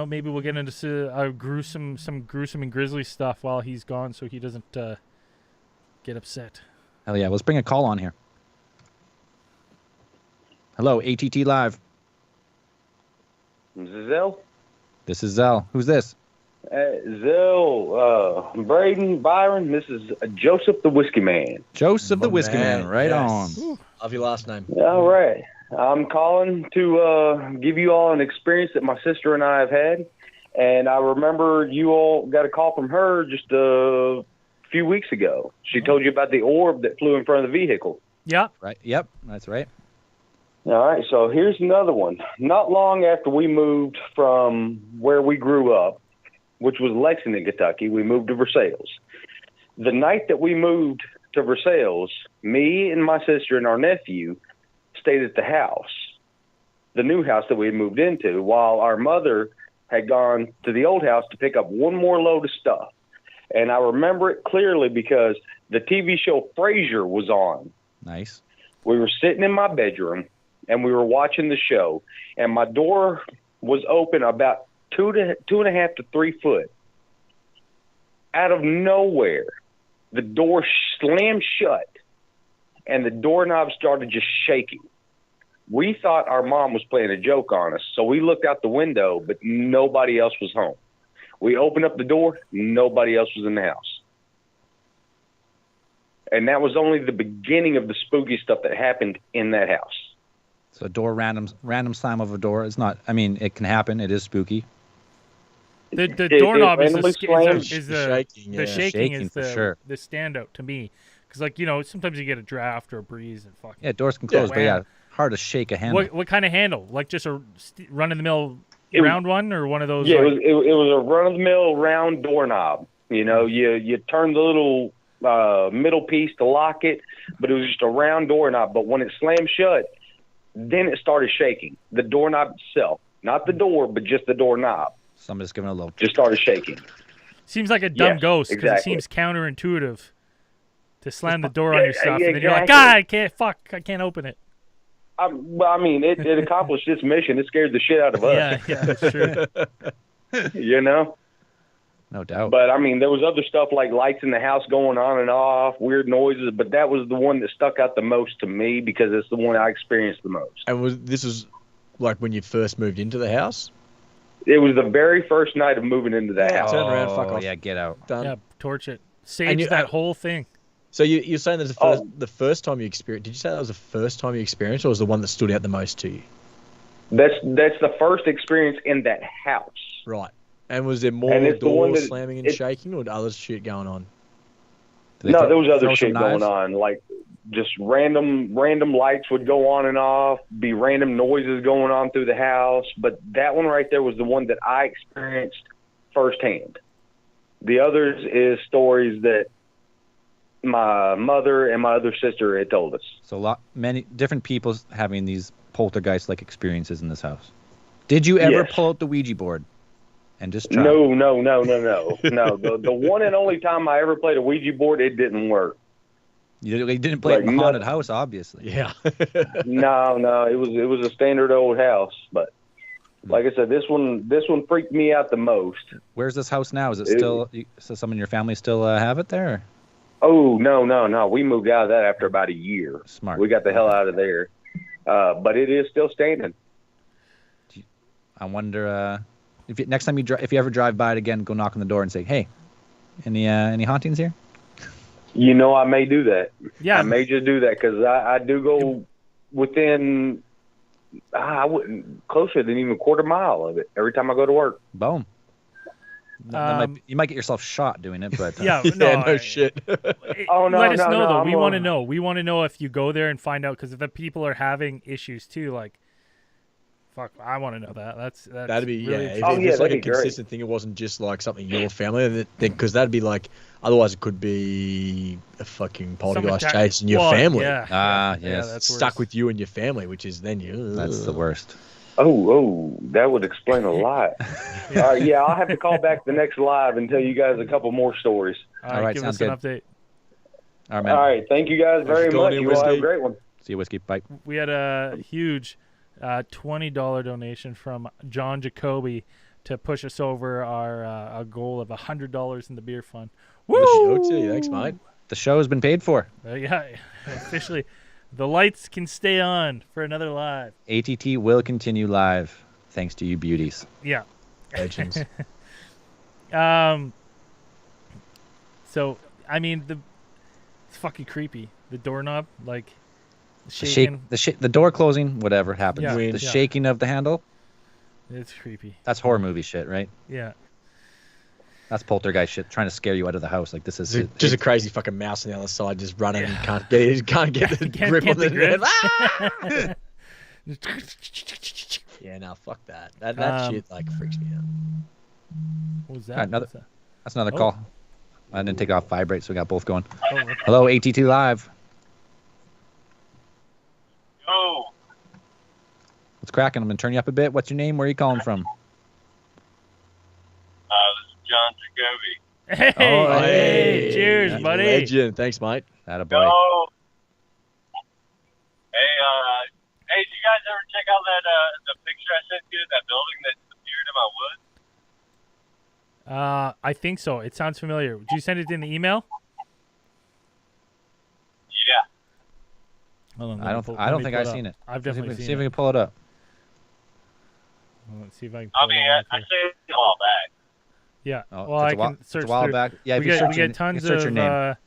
maybe we'll get into some gruesome and grisly stuff while he's gone, so he doesn't get upset. Hell yeah, let's bring a call on here. Hello, ATT Live. Zell? This is Zell. Who's this? Zell, Braden, Byron, this is Joseph the Whiskey Man. Joseph the My Whiskey Man. Right yes. on. Love your last name. All right. I'm calling to give you all an experience that my sister and I have had. And I remember you all got a call from her just a few weeks ago. She told you about the orb that flew in front of the vehicle. Yeah. Right. Yep, that's right. All right, so here's another one. Not long after we moved from where we grew up, which was Lexington, Kentucky, we moved to Versailles. The night that we moved to Versailles, me and my sister and our nephew stayed at the house, the new house that we had moved into, while our mother had gone to the old house to pick up one more load of stuff. And I remember it clearly because the TV show Frasier was on. Nice. We were sitting in my bedroom, and we were watching the show, and my door was open about 2.5 to 3 foot. Out of nowhere, the door slammed shut, and the doorknob started just shaking. We thought our mom was playing a joke on us, so we looked out the window, but nobody else was home. We opened up the door, nobody else was in the house. And that was only the beginning of the spooky stuff that happened in that house. So a random slam of a door is not. I mean, it can happen. It is spooky. The doorknob is randomly the slams. Shaking, the yeah. shaking Shaking is for the sure. the standout to me, because sometimes you get a draft or a breeze and fucking. Yeah, doors can close, but yeah, Wham. hard to shake a handle. What kind of handle? Like just a run of the mill It was- round one, or one of those? Yeah, like, it was a run-of-the-mill round doorknob. You turn the little middle piece to lock it, but it was just a round doorknob. But when it slammed shut, then it started shaking. The doorknob itself, not the door, but just the doorknob, Somebody's giving a little. just started shaking. seems like a dumb Yes, ghost because exactly. it seems counterintuitive to slam the door on Yeah, yourself, yeah, and then you're like, exactly. I can't open it. It accomplished its mission. It scared the shit out of us, Yeah, that's true. No doubt. But, there was other stuff like lights in the house going on and off, weird noises, but that was the one that stuck out the most to me because it's the one I experienced the most. And this was like when you first moved into the house? It was the very first night of moving into the Yeah, house. turn around, fuck off. Yeah, get out. Done. Yeah, torch it. Sage that whole thing. So you're saying that's the first time you experienced? Did you say that was the first time you experienced, or was the one that stood out the most to you? That's the first experience in that house. Right. And was there more doors slamming and shaking, or other shit going on? No, there was other shit going on. Like just random lights would go on and off, be random noises going on through the house. But that one right there was the one that I experienced firsthand. The others is stories that my mother and my other sister had told us. So many different people having these poltergeist-like experiences in this house. Did you ever pull out the Ouija board and just try? No. No. The one and only time I ever played a Ouija board, it didn't work. You didn't play it in a haunted house, obviously. Yeah. No. It was a standard old house, but like I said, this one freaked me out the most. Where's this house now? Is it still? So some in your family still have it there? Oh no. We moved out of that after about a year. Smart. We got the hell out of there, but it is still standing. I wonder next time if you ever drive by it again, go knock on the door and say, "Hey, any hauntings here?" You know, I may do that. Yeah, I may just do that because I do go within. I wouldn't closer than even a quarter mile of it every time I go to work. Boom. You might get yourself shot doing it, but no shit. Let us know though. We want to know. We want to know if you go there and find out, because if the people are having issues too, like, fuck, I want to know that. That'd be really If it's like a consistent thing, it wasn't just like something your family, because that'd be like, otherwise it could be a fucking poltergeist chasing your family. Yes. Stuck with you and your family, which is then you. That's the worst. Oh, that would explain a lot. I'll have to call back the next live and tell you guys a couple more stories. All right, give us an update. All right, man. All right, thank you guys very much. You all have a great one. See you, Whiskey. Bye. We had a huge $20 donation from John Jacoby to push us over our goal of $100 in the beer fund. Woo! Thanks, mate. The show has been paid for. Officially. The lights can stay on for another live. ATT will continue live, thanks to you beauties. Yeah. Legends. So, I mean, it's fucking creepy. The doorknob, like, shaking. The door closing, whatever happens. Yeah. The shaking of the handle. It's creepy. That's horror movie shit, right? Yeah. That's poltergeist shit, trying to scare you out of the house. Like, this is just a crazy fucking mouse on the other side, just running and can't get the grip on the grip. Yeah, no, fuck that. That shit like freaks me out. What was that? That's another call. I didn't take off vibrate, so we got both going. Hello, ATT Live. Yo. What's cracking? I'm gonna turn you up a bit. What's your name? Where are you calling from? This is John Jacoby. Hey, cheers, buddy. Legend. Thanks, mate. Atta boy. Yo. Hey, did you guys ever check out that the picture I sent you, that building that appeared in my woods? I think so. It sounds familiar. Did you send it in the email? Yeah. Hold on, I don't think I've seen it. I've definitely seen it. See if we can pull it up. Let's see if I can. I mean, I saved it a while back. Yeah. Oh, well, I can search it's a while through. back. Yeah, we get tons of.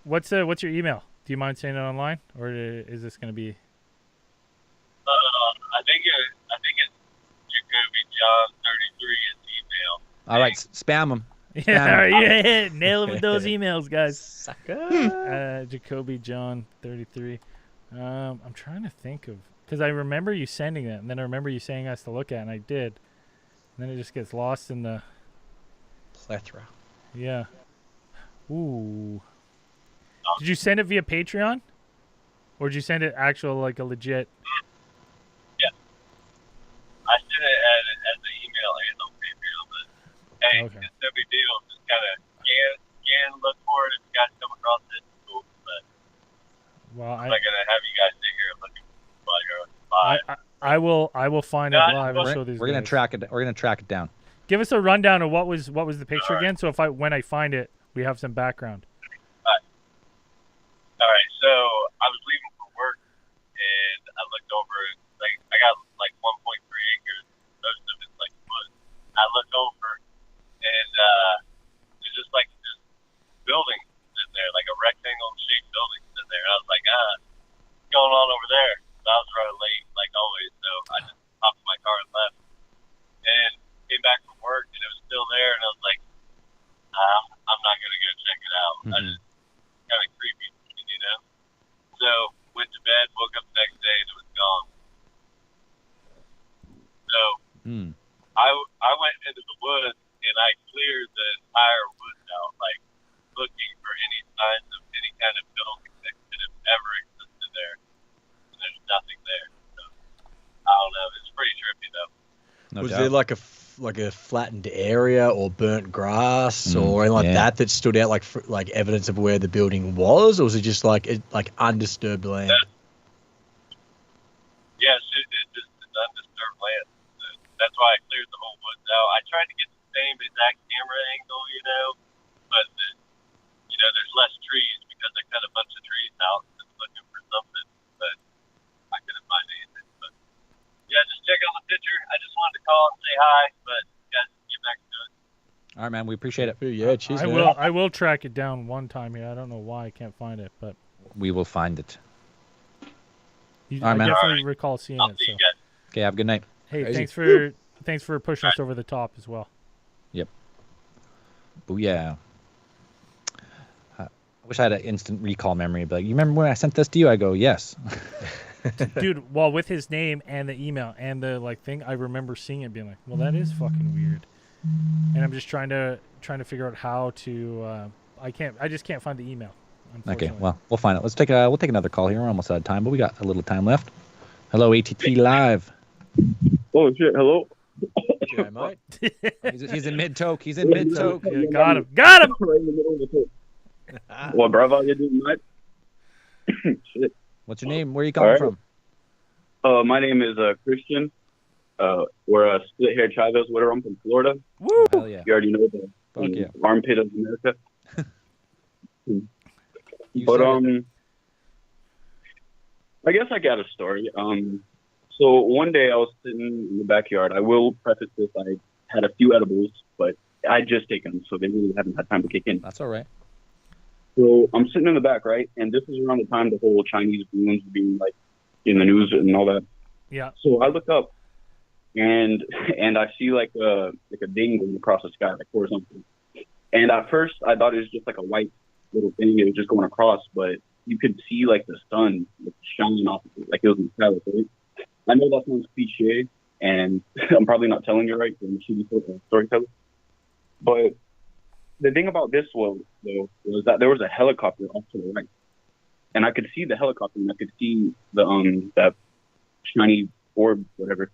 What's your email? Do you mind saying it online, or is this going to be? I think it's JacobyJohn33 at email. All right, spam them. Yeah, nail it with those emails, guys. Sucker. Jacoby John 33. I'm trying to think of, because I remember you sending that, and then I remember you saying us to look at, and I did. And then it just gets lost in the plethora. Yeah. Ooh. Did you send it via Patreon, or did you send it actual like a legit? Yeah. I sent it as an email and on Patreon, but hey, it's no big deal. Just kind of scan, look for it. If you guys come across it, it's cool. But I'm not gonna have you guys sit here looking for I will find it live and show these. We're gonna track it. We're gonna track it down. Give us a rundown of what was the picture again. So when I find it, we have some background. All right. So I was leaving for work, and I looked over. Like I got like 1.3 acres. Most I look over, and there's just like this building sitting there, like a rectangle-shaped building sitting there. And I was like, what's going on over there? So I was running late, like always, so I just hopped in my car and left. And came back from work, and it was still there, and I was like, I'm not going to go check it out. I just kind of creepy, you know? So went to bed, woke up the next day, and it was gone. So I went into the woods, and I cleared the entire woods out, like looking for any signs of any kind of building that could have ever existed there. And there's nothing there. So I don't know. It's pretty trippy, though. Was there like a flattened area or burnt grass or anything like that stood out like evidence of where the building was, or was it just like undisturbed land? Yeah, it's undisturbed land. That's why I cleared the whole woods out. I tried to get the same exact camera angle, you know, but there's less trees because I cut a bunch of trees out just looking for something, but I couldn't find anything. But yeah, just check out the picture. I just wanted to call and say hi, but guys, get back to it. All right, man. We appreciate it. Yeah, cheers, I will track it down one time here. I don't know why I can't find it, but we will find it. I definitely recall seeing it. See So. you guys. Okay, have a good night. Hey, Crazy. thanks for pushing us over the top as well. Yep. Booyah. I wish I had an instant recall memory. But you remember when I sent this to you? I go, yes. Dude, well, with his name and the email and the thing, I remember seeing it, being like, "Well, that is fucking weird." And I'm just trying to figure out how to. I just can't find the email. Okay, well, we'll find it. We'll take another call here. We're almost out of time, but we got a little time left. Hello, ATT Live. Oh shit! Hello. Yeah, mate. He's in mid-toke. He's in mid-toke. Yeah, got him. Got him. Right in the middle of the talk. What, bravo? You doing, mate? Shit. What's your name? Where are you calling from? My name is Christian. We're split hair Chavez. Whatever. I'm from Florida. Woo! Hell yeah. You already know Fuck yeah. the armpit of America. You But said it. I guess I got a story. So one day I was sitting in the backyard. I will preface this: I had a few edibles, but I just taken them, so they really haven't had time to kick in. That's all right. So I'm sitting in the back, right, and this is around the time the whole Chinese balloons were being like in the news and all that. Yeah. So I look up, and I see like a ding going across the sky, like horizontally. And at first I thought it was just like a white little thing. It was just going across, but you could see like the sun shining off of it, like it was in the sky. Right? I know that sounds cliche, and I'm probably not telling you right, because I'm a storyteller. But the thing about this was that there was a helicopter off to the right, and I could see the helicopter, and I could see the that shiny orb, whatever,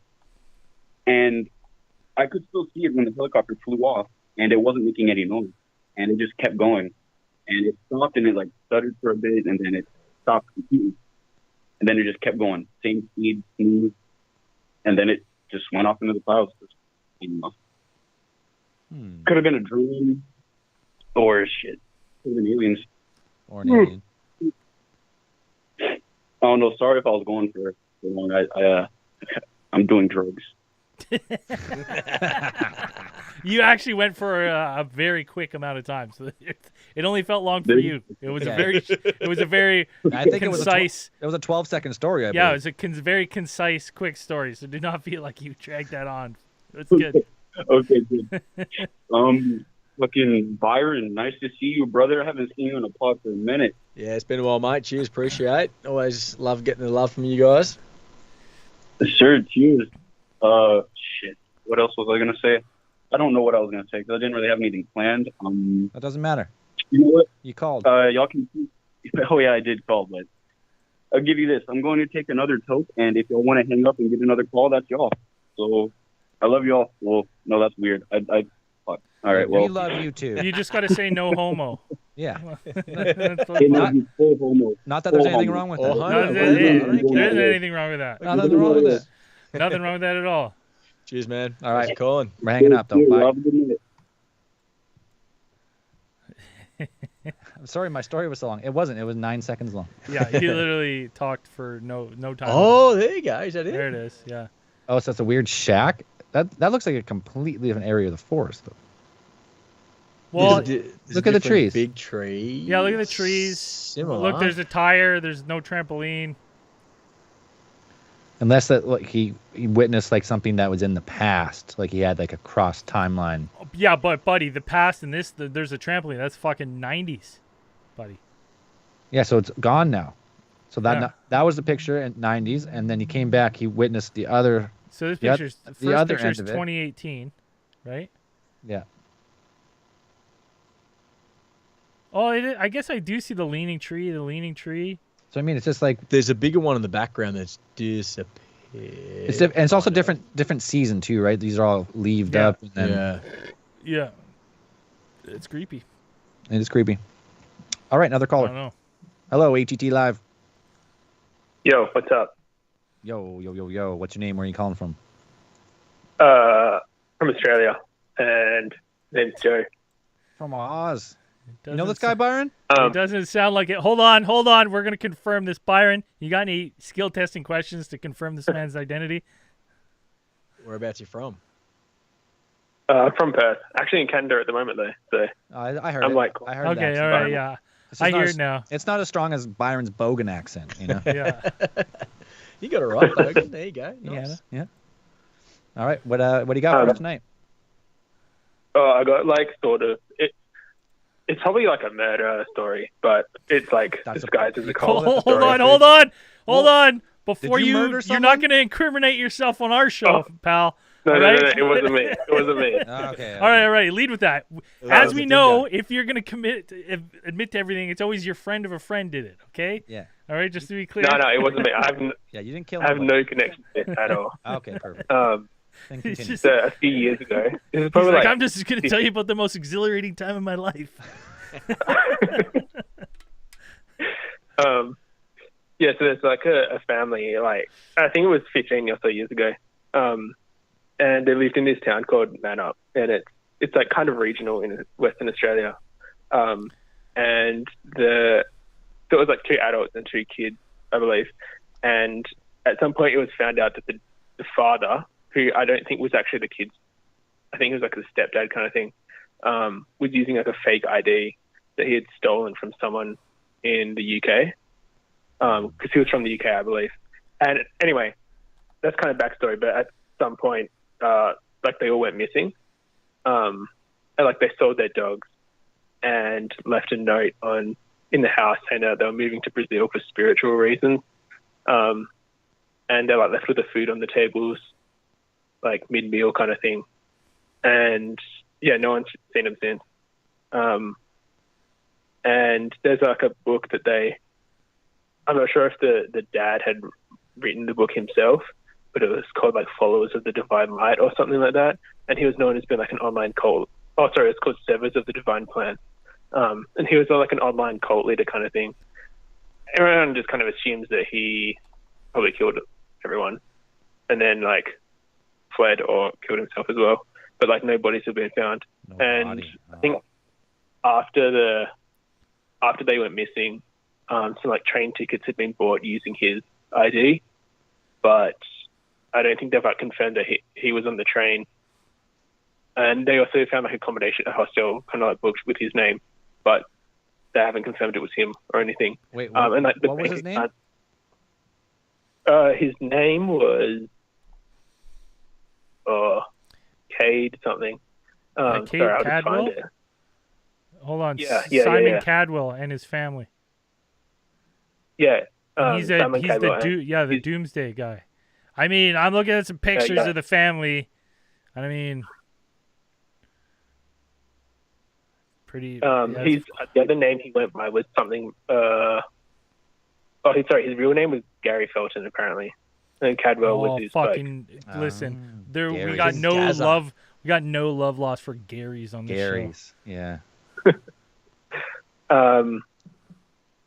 and I could still see it when the helicopter flew off, and it wasn't making any noise, and it just kept going, and it stopped, and it like stuttered for a bit, and then it stopped completely. And then it just kept going, same speed, smooth, and then it just went off into the clouds. Could have been a drone, or shit, could have been aliens. Or an alien. Oh no, sorry if I was going for long. I'm doing drugs. You actually went for a very quick amount of time, so it only felt long for you. It was a very I think concise. It was a 12-second story. I Yeah, believe. it was a very concise, quick story. So do not feel like you dragged that on. It's good. Okay, good. Fucking Byron, nice to see you, brother. I haven't seen you in a pod for a minute. Yeah, it's been a while, mate. Cheers, appreciate. Always love getting the love from you guys. Sure, cheers. Shit. What else was I gonna say? I don't know what I was gonna say because I didn't really have anything planned. That doesn't matter. You know what? You called. Y'all can. Oh yeah, I did call, but I'll give you this. I'm going to take another toke, and if y'all want to hang up and get another call, that's y'all. So I love y'all. Well, no, that's weird. Fuck. All right. Well, we love you too. You just got to say no homo. Yeah. That's what- hey, no, he's full homo. Not that there's Full anything homo. wrong with Oh, that. hi. no, there isn't anything wrong with that. Nothing wrong with it. Nothing wrong with that at all. Cheers, man. All right. Thanks for calling. We're hanging up though. Cheers, Bye. have a good minute. I'm sorry, my story was so long. It wasn't. It was 9 seconds long. Yeah, you literally talked for no time. Oh, there you go. Is that it? There it is. Yeah. Oh, so it's a weird shack. That looks like a completely different area of the forest, though. Well, Look at the trees. Big trees. yeah, look at the trees. Similar. Look, there's a tire. There's no trampoline. Unless that like he witnessed like something that was in the past, like he had like a cross timeline. Yeah, but buddy, the past and there's a trampoline. That's fucking 90s, buddy. Yeah, so it's gone now. So Yeah. that was the picture in 90s, and then he came back. He witnessed the other. So this The oth- picture's the first other picture's end of it. 2018, right? Yeah. Oh, I guess I do see the leaning tree. The leaning tree. So I mean, it's just like There's a bigger one in the background that's disappeared. and it's also different season too, right? These are all leaved Yeah. up, and then Yeah. Yeah, it's creepy. it is creepy. All right, another I caller. don't know. Hello, ATT Live. Yo, what's up? Yo. What's your name? Where are you calling from? From Australia, and name's Joe. From Oz. You know Doesn't this guy, Byron? It doesn't sound like it. Hold on. We're going to confirm this. Byron, you got any skill testing questions to confirm this man's identity? Whereabouts you from? I'm from Perth. Actually in Canada at the moment, though. So I heard I'm it. like- I heard Okay, that. all right, yeah. It's just I not hear as- it now. It's not as strong as Byron's Bogan accent, you know? Yeah. You got it right, Logan. There you go. Nice. Yeah. All right, what do you got for us tonight? I got like sort of it's probably like a murder story, but it's like That's disguised as a call cult. it- Hold on. Before you you're murder not someone? going to incriminate yourself on our show, pal. No, all no, right? no, it wasn't me. It wasn't me. Okay. All right. Lead with that. That As was we a know, dingo. if you're going to admit to everything, it's always your friend of a friend did it, okay? Yeah. All right, just to be clear. No, it wasn't me. Yeah, you didn't kill I have nobody. no connection to it at all. Okay, perfect. Um, Then He's continue. just- so a few years ago, this is He's probably like, like I'm just going to tell you about the most exhilarating time of my life. Yeah, so there's like a family, like I think it was 15 or so years ago, and they lived in this town called Mannup, and it's like kind of regional in Western Australia, and so it was like 2 adults and 2 kids, I believe, and at some point it was found out that the father, who I don't think was actually the kids, I think it was like a stepdad kind of thing, was using like a fake ID that he had stolen from someone in the UK. Because he was from the UK, I believe. And anyway, that's kind of backstory. But at some point, like they all went missing, and like they sold their dogs and left a note in the house saying that they were moving to Brazil for spiritual reasons. And they're like left with the food on the tables, like mid-meal kind of thing. And yeah, no one's seen them since. And there's like a book that I'm not sure if the dad had written the book himself, but it was called like Followers of the Divine Light or something like that. And he was known as being like an online cult. Oh, sorry, it's called Servers of the Divine Plan. And he was like an online cult leader kind of thing. Everyone just kind of assumes that he probably killed everyone and then like fled or killed himself as well. But like no bodies have been found. No And body. I think after they went missing, some like train tickets had been bought using his ID, but I don't think they've like confirmed that he was on the train. And they also found like a hostel kind of like booked with his name, but they haven't confirmed it was him or anything. Wait, what, And like what was his name? His name was Cade something. Cade sorry, I'll just Cadwell? find it. Hold on. Yeah, Simon yeah. Cadwell and his family. Yeah, He's Simon Cadwell, the Doomsday guy. I mean, I'm looking at some pictures yeah. of the family. And I mean, pretty. He's the other name he went by was something. His real name was Gary Felton apparently, and Cadwell was his fucking listen. There, we Gary. got no Gaza. love. We got no love lost for Gary's on this show. Gary's. Yeah.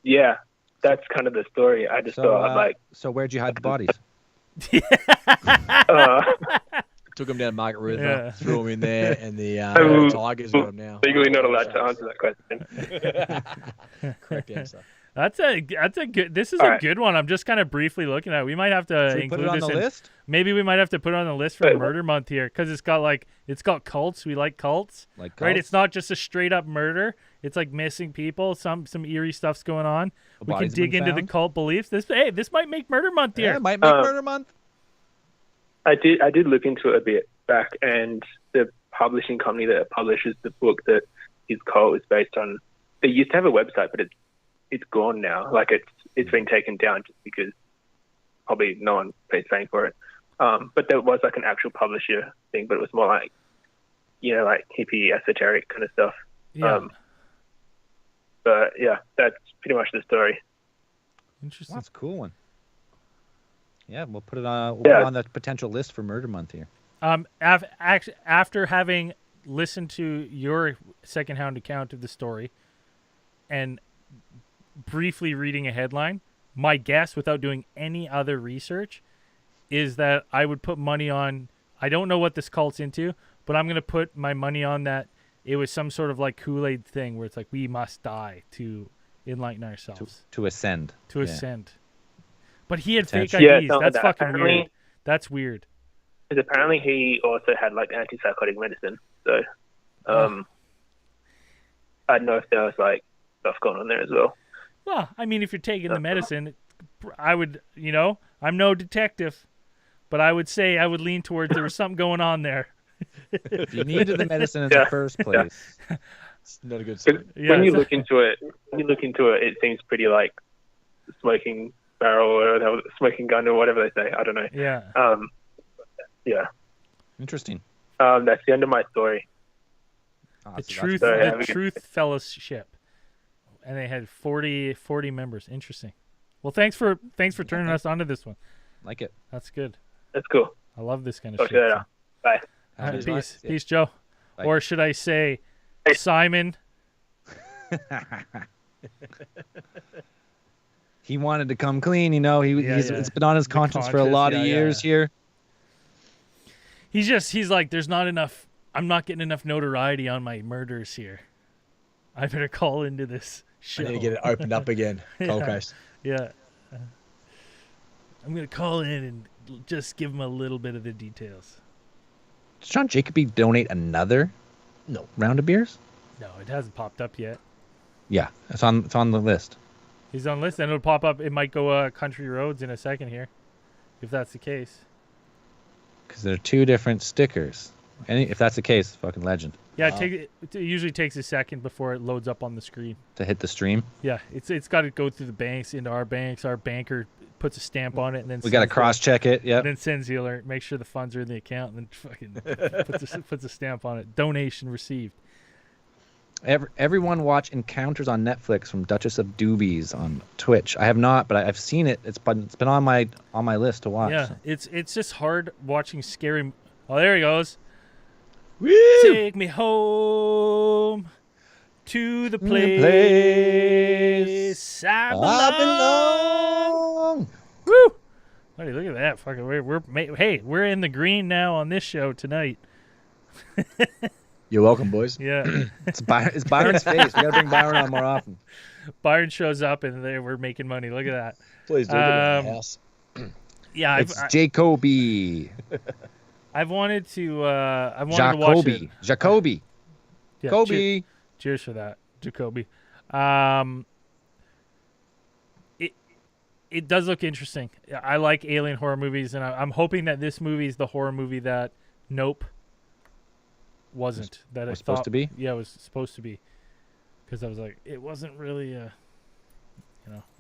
Yeah, that's kind of the story. I just thought like So where'd you hide the bodies? Took him down Margaret River, Yeah. threw him in there, and the Tigers got him now. legally not allowed to answer that question. Correct answer. That's a good. This is All a right. good one. I'm just kind of briefly looking at it. We might have to Should we include put it on this the in. list? Maybe we might have to put it on the list for Wait, Murder Month here because it's got cults. We like cults, Like right? cults? It's not just a straight up murder. It's like missing people. Some eerie stuff's going on. We can Bodies dig been into the found? cult beliefs. This might make Murder Month here. Yeah, it might make Murder Month. I did look into it a bit back, and the publishing company that publishes the book that his cult is based on, they used to have a website, but it's gone now. Like it's been taken down just because probably no one pays paying for it. But there was like an actual publisher thing, but it was more like, like hippie esoteric kind of stuff. Yeah. But yeah, that's pretty much the story. Interesting. That's a cool one. Yeah, we'll put it on. We'll put it on the potential list for Murder Month here. After having listened to your secondhand account of the story and briefly reading a headline, my guess, without doing any other research, is that I would put money on. I don't know what this cult's into, but I'm going to put my money on that it was some sort of like Kool-Aid thing where it's like we must die to enlighten ourselves, To ascend. to ascend. But he had fake Potentially. IDs. Yeah, That's that. fucking Apparently- weird. That's weird. Because apparently he also had like antipsychotic medicine. So I don't know if there was like stuff going on there as well. Well, I mean, if you're taking the medicine, I would, I'm no detective, but I would say I would lean towards there was something going on there. If you needed the medicine in Yeah. the first place, It's not a good sign. Yeah, When you so- look into it, it seems pretty like smoking barrel or smoking gun or whatever they say. I don't know. Yeah. Yeah. interesting. That's the end of my story. Oh, The so truth, So, yeah, the we can- Truth Fellowship, and they had 40 members. Interesting. Well, thanks for turning us onto this one. like it. That's good. That's cool. I love this kind of Talk shit. to you later. Bye. All right, Peace. peace, Yeah. peace, Joe. Bye. Or should I say, Hey. Simon? He wanted to come clean, Yeah, it's been on his conscience for a conscience, lot of yeah, years yeah. here. He's like, there's not enough. I'm not getting enough notoriety on my murders here. I better call into this show. I need to get it opened up again. Cold Yeah. case. Yeah. I'm gonna call in and just give him a little bit of the details. Does John Jacoby donate another No. round of beers? No, it hasn't popped up yet. Yeah, it's on the list. He's on list, and it'll pop up. It might go Country Roads in a second here, if that's the case. Because there are two different stickers. And if that's the case, fucking legend. Yeah, Wow. it usually takes a second before it loads up on the screen. To hit the stream. Yeah, it's got to go through the banks into our banks. Our banker puts a stamp on it, and then We got to sends cross check it. the, Yep. and then sends the alert. Make sure the funds are in the account, and then fucking puts a stamp on it. Donation received. Everyone watch Encounters on Netflix from Duchess of Doobies on Twitch. I have not, but I've seen it. It's been on my list to watch. Yeah, so. it's just hard watching scary. Oh, there he goes. Woo! Take me home to the place, I belong. Woo! Buddy, look at that. Fucking, we're in the green now on this show tonight. You're welcome, boys. Yeah. It's Byron's face. We got to bring Byron on more often. Byron shows up and we're making money. Look at that. Please do get in the Um, house. Yeah, It's Jacoby. I've wanted to. I wanted to watch it. Jacoby. Yeah, Kobe. Cheers for that, Jacoby. It does look interesting. I like alien horror movies, and I'm hoping that this movie is the horror movie that Nope wasn't. That was I supposed thought- to be? Yeah, it was supposed to be. Because I was like, it wasn't really.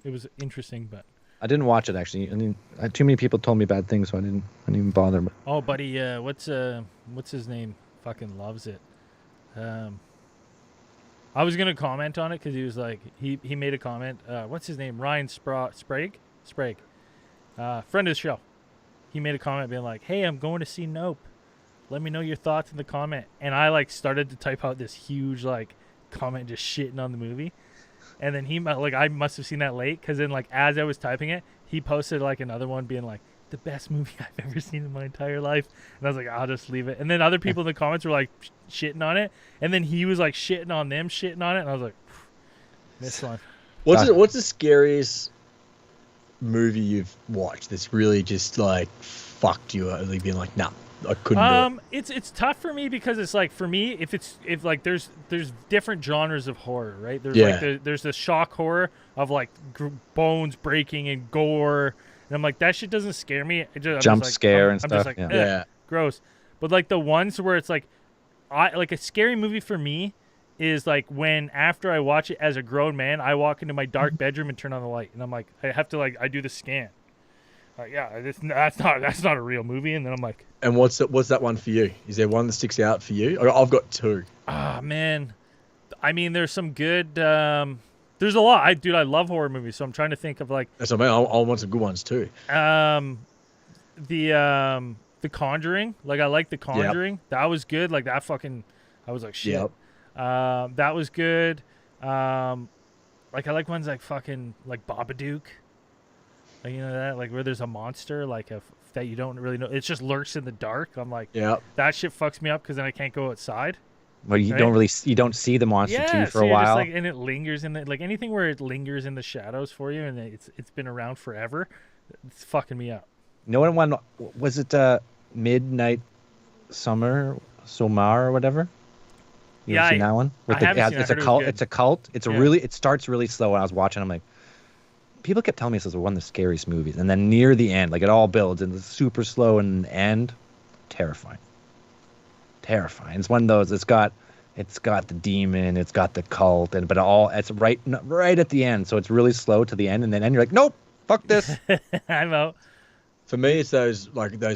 It was interesting, but. I didn't watch it actually. I mean, too many people told me bad things, so I didn't even bother. But Oh, buddy, what's his name? Fucking loves it. I was gonna comment on it because he was like, he made a comment. What's his name? Ryan Sprague, friend of the show. He made a comment being like, "Hey, I'm going to see Nope. Let me know your thoughts in the comment." And I like started to type out this huge like comment just shitting on the movie. And then I must have seen that late because then like as I was typing it, he posted like another one being like, the best movie I've ever seen in my entire life. And I was like, I'll just leave it. And then other people in the comments were like shitting on it. And then he was like shitting on them, shitting on it. And I was like, this one. What's the scariest movie you've watched that's really just like fucked you up? Like being like, nah, I couldn't do it. It's tough for me because it's like, for me, if like there's different genres of horror, right? There's Yeah. like there's the shock horror of like bones breaking and gore, and I'm like, that shit doesn't scare me. I'm Jump just like, scare I'm and just stuff, like, yeah. Yeah. gross. But like the ones where it's like, like a scary movie for me is like when after I watch it as a grown man, I walk into my dark bedroom and turn on the light, and I'm like, I have to like, I do the scan. Like, yeah, that's not a real movie, and then I'm like, And what's that one for you? Is there one that sticks out for you? I've got two. ah, man. I mean, there's some good. There's a lot. I love horror movies, so I'm trying to think of like That's what I mean. I want some good ones too. The Conjuring. Like, I like The Conjuring. That was good. Like, that fucking, I was like, shit. Yep. That was good. Like, I like ones like fucking like Babadook. Like, you know that, like where there's a monster like that you don't really know. It just lurks in the dark. I'm like, Yep. that shit fucks me up because then I can't go outside. Well, you Right? don't see the monster too for so a you're while. just like, and it lingers in the, like anything where it lingers in the shadows for you, and it's been around forever. It's fucking me up. No one was it Midnight Somar or whatever? You Yeah, ever seen that one? I haven't seen it. I It's a heard it was cult. good. It's a cult. It's a Yeah. really. It starts really slow. And I was watching. I'm like, people kept telling me this was one of the scariest movies, and then near the end, like it all builds and it's super slow, and the end, terrifying. It's one of those. It's got the demon. It's got the cult, and but it's right at the end. So it's really slow to the end, and then you're like, nope, fuck this. I'm out. For me, it's those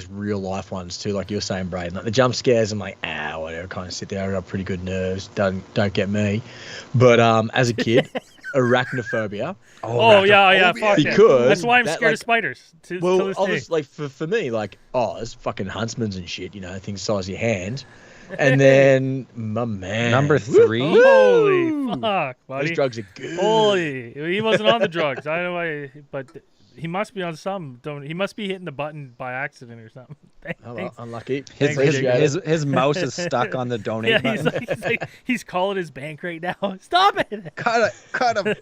real life ones too, like you were saying, Braden. Like the jump scares, I'm like, whatever. Kind of sit there. I got pretty good nerves. Don't get me. But as a kid, arachnophobia. Oh yeah, fuck yeah. Because That's why I'm that, scared like, of spiders. To Well, this day. obviously, like for me, like, there's fucking huntsmans and shit, you know, things the size of your hand. And then my man, Number 3. Holy fuck, buddy. those drugs are good. Holy, he wasn't on the drugs. I don't know why, but he must be on some. He must be hitting the button by accident or something. Oh, well, Thanks. unlucky. His mouse is stuck on the donate Yeah, button. he's calling his bank right now. Stop it! Cut him.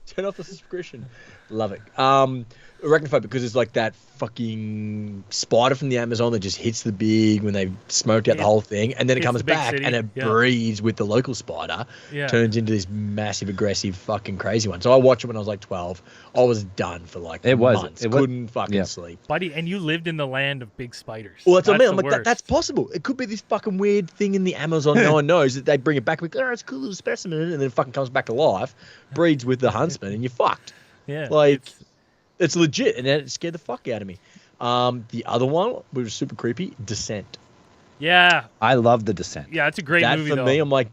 Turn off the subscription. Love it. Arachnophobia, because it's like that fucking spider from the Amazon that just hits the big when they smoked out the whole thing, and then it Hits comes the big back city, and it yeah. breeds with the local spider, Yeah. turns into this massive, aggressive, fucking crazy one. So I watched it when I was like 12. I was done for like months. Couldn't fucking sleep. Buddy, and you lived in the land of big spiders. Well, that's what I mean. I'm the like, that's worst. possible. It could be this fucking weird thing in the Amazon no one knows that they bring it back. Like, it's a cool little specimen, and then it fucking comes back to life, breeds with the huntsman, and you're fucked. Yeah, Like, it's legit, and it scared the fuck out of me. The other one, which was super creepy, Descent. yeah, I love The Descent. yeah. It's a great That movie for though. me, I'm like,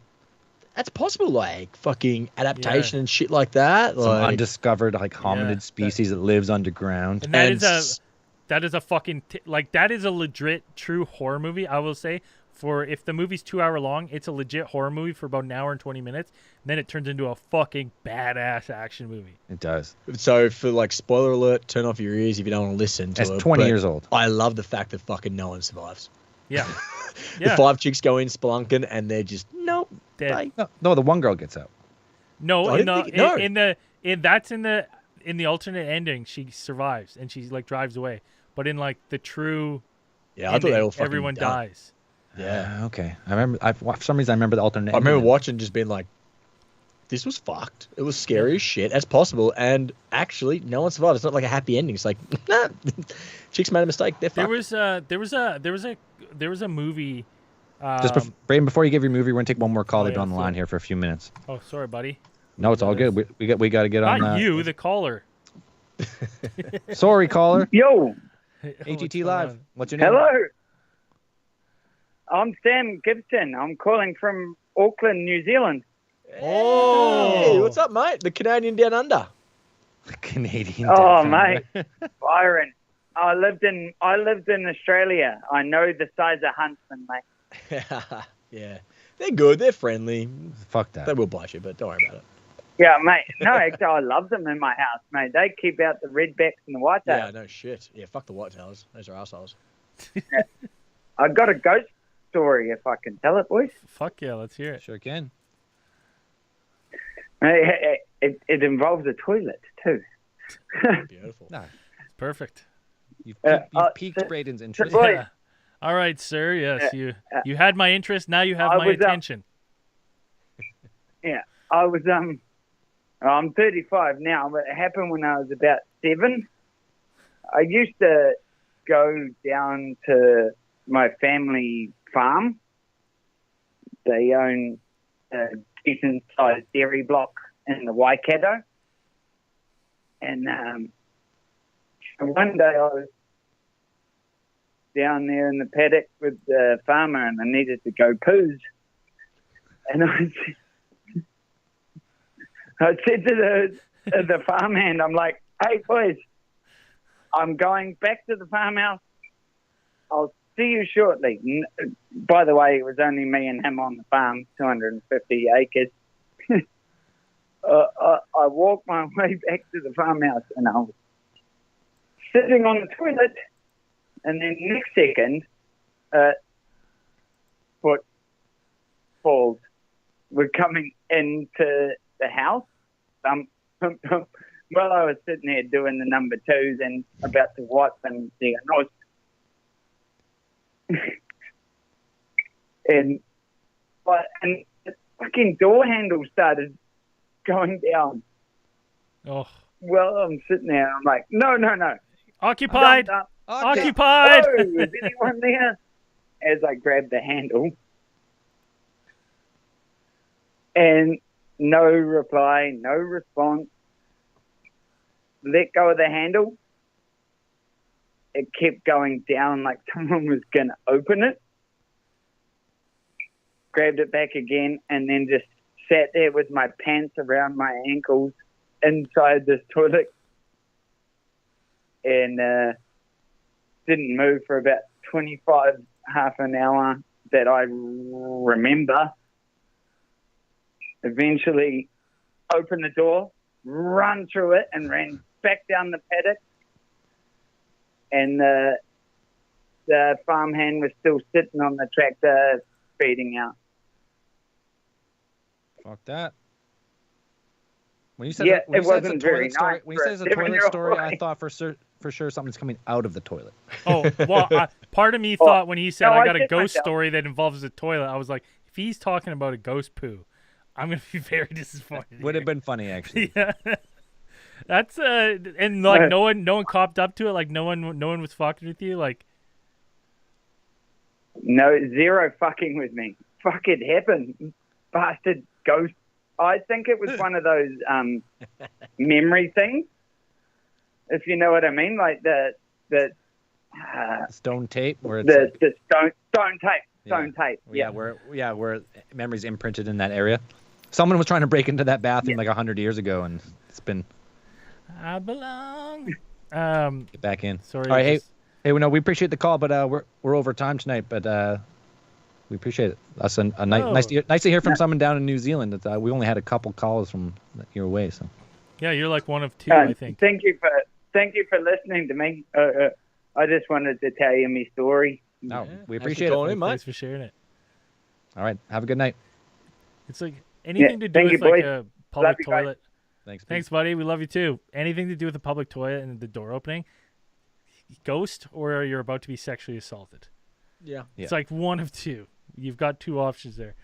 that's possible. Like fucking adaptation and shit like that. Some Like, undiscovered hominid species that lives underground. And that is a fucking like that is a legit true horror movie. I will say, for if the movie's 2 hour long, it's a legit horror movie for about an hour and 20 minutes. And then it turns into a fucking badass action movie. It does. so for like spoiler alert, turn off your ears if you don't want to listen to It's it. 20 but years old. I love the fact that fucking no one survives. Yeah, The yeah. 5 chicks go in spelunking and they're just nope. Dead. Bye. No, the one girl gets out. No, I didn't think- no. in the alternate ending, she survives and she like drives away. But in like the true, Yeah, I thought they ending, all fucking everyone died. dies. Yeah. Okay. I remember. For some reason, I remember the alternate. I remember ending. watching, just being like, this was fucked. It was scary as shit. That's possible. And actually, no one survived. It's not like a happy ending. It's like, nah, chicks made a mistake. They're There fucked. was a movie. Brayden, before you give your movie, we're gonna take one more call. They've yeah, been on the sure. line here for a few minutes. Oh, sorry, buddy. No, it's all good. We got to get on. Not you, the caller. Sorry, caller. Yo, What's ATT going Live. on? What's your name? hello. I'm Sam Gibson. I'm calling from Auckland, New Zealand. Oh. Hey, what's up, mate? The Canadian down under. Canadian. Oh, Defender. mate, Byron. I lived in Australia. I know the size of huntsman, mate. Yeah. They're good. They're friendly. Fuck that. They will bite you, but don't worry about it. Yeah, mate. No, actually, I love them in my house, mate. They keep out the redbacks and the whitetails. Yeah, no shit. Yeah, fuck the whitetails. Those are assholes. I've got a ghost story if I can tell it, boys. Fuck yeah, let's hear it. Sure can. it involves a toilet too. Beautiful. No, Perfect. you've Uh, piqued Braden's interest. boy. Yeah. All right, sir. Yes, you had my interest. Now you have I my was, attention. Yeah, I was I'm 35 now, but it happened when I was about 7. I used to go down to my family farm. They own a decent-sized dairy block in the Waikato. And one day I was down there in the paddock with the farmer and I needed to go poos. And I said to the farmhand, I'm like, hey, boys, I'm going back to the farmhouse. I'll see you shortly. By the way, it was only me and him on the farm, 250 acres. I walked my way back to the farmhouse and I was sitting on the toilet, and then next second, footfalls were coming into the house. While I was sitting there doing the number 2s and about to wipe them, and the fucking door handle started going down. Oh, Well, I'm sitting there. I'm like, no. occupied. Jumped up. Occupied. Oh, is anyone there? As I grabbed the handle. And no reply, no response. Let go of the handle. It kept going down like someone was going to open it. Grabbed it back again and then just sat there with my pants around my ankles inside this toilet. And didn't move for about 25, half an hour that I remember. Eventually opened the door, run through it and ran back down the paddock. And the farmhand was still sitting on the tractor feeding out. Fuck that. When you said Yeah, when it you said wasn't it's a very toilet story, nice when you for said a it's a toilet 7-year-old story, I boy. thought for sure something's coming out of the toilet. Oh, well, part of me thought when he said no, I I got a shit ghost myself. story that involves a toilet, I was like, if he's talking about a ghost poo, I'm gonna be very disappointed. Would have been funny actually. Yeah. That's and like no one copped up to it. Like no one was fucking with you. Like No, zero fucking with me. Fuck, it happened. Bastard ghost. I think it was one of those memory things, if you know what I mean. Like the Stone tape where it's the stone tape. Yeah. where memory's imprinted in that area. Someone was trying to break into that bathroom like 100 years ago, and it's been I belong. get back in. Sorry. All right, hey, we appreciate the call, but we're over time tonight, but we appreciate it. That's nice to hear from someone down in New Zealand. That we only had a couple calls from your way, so. Yeah, you're like one of 2, I think. Thank you for listening to me. I just wanted to tell you my story. No, Yeah, we thanks for appreciate it. calling in, mate. Thanks for sharing it. All right, have a good night. It's like anything to do thank with you, like boys. a public Love you guys. toilet. Thanks. Thanks, buddy. We love you too. Anything to do with a public toilet and the door opening, ghost, or you're about to be sexually assaulted. Yeah. It's like one of 2. You've got 2 options there.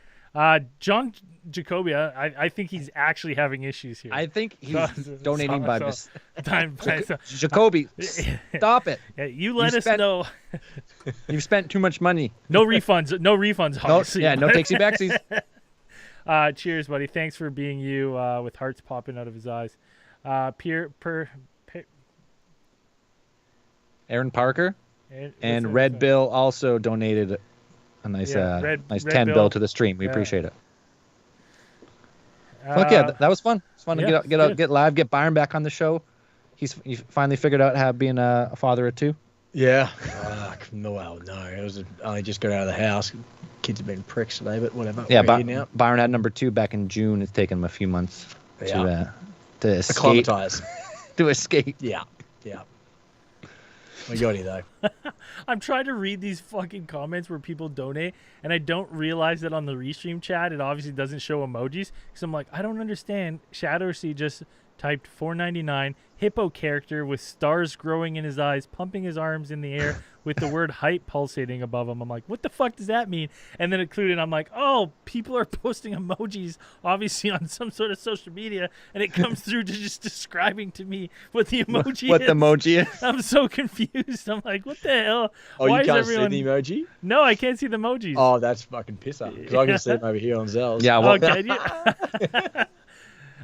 John Jacobia, I think he's actually having issues here. I think he's donating by Jacoby. Jacoby, stop it. Yeah, you let us know. You've spent too much money. No refunds. No refunds. Obviously. No takesy backsies. Cheers, buddy. Thanks for being you with hearts popping out of his eyes. Aaron Parker and Red Bill also donated a nice 10 bill to the stream. We appreciate it. Look, that was fun. It's fun to get live, get Byron back on the show. He finally figured out how being a father of 2. Yeah. No. It was I just got out of the house. Kids have been pricks today, but whatever. Yeah, We're here now. Byron had number 2 back in June. It's taken him a few months to escape. Acclimatize. To escape. Yeah. We got you though. I'm trying to read these fucking comments where people donate, and I don't realize that on the Restream chat it obviously doesn't show emojis. Because I'm like, I don't understand. Shadow C just typed $4.99 hippo character with stars growing in his eyes, pumping his arms in the air with the word hype pulsating above him. I'm like, what the fuck does that mean? And then included, I'm like, oh, people are posting emojis obviously on some sort of social media, and it comes through to just describing to me what the emoji What is. the emoji is? I'm so confused. I'm like, what the hell? Oh, Why you is can't everyone... see the emoji? No, I can't see the emojis. Oh, that's fucking pisser. Because I can see them over here on Zell's. Yeah, well, Okay. Yeah.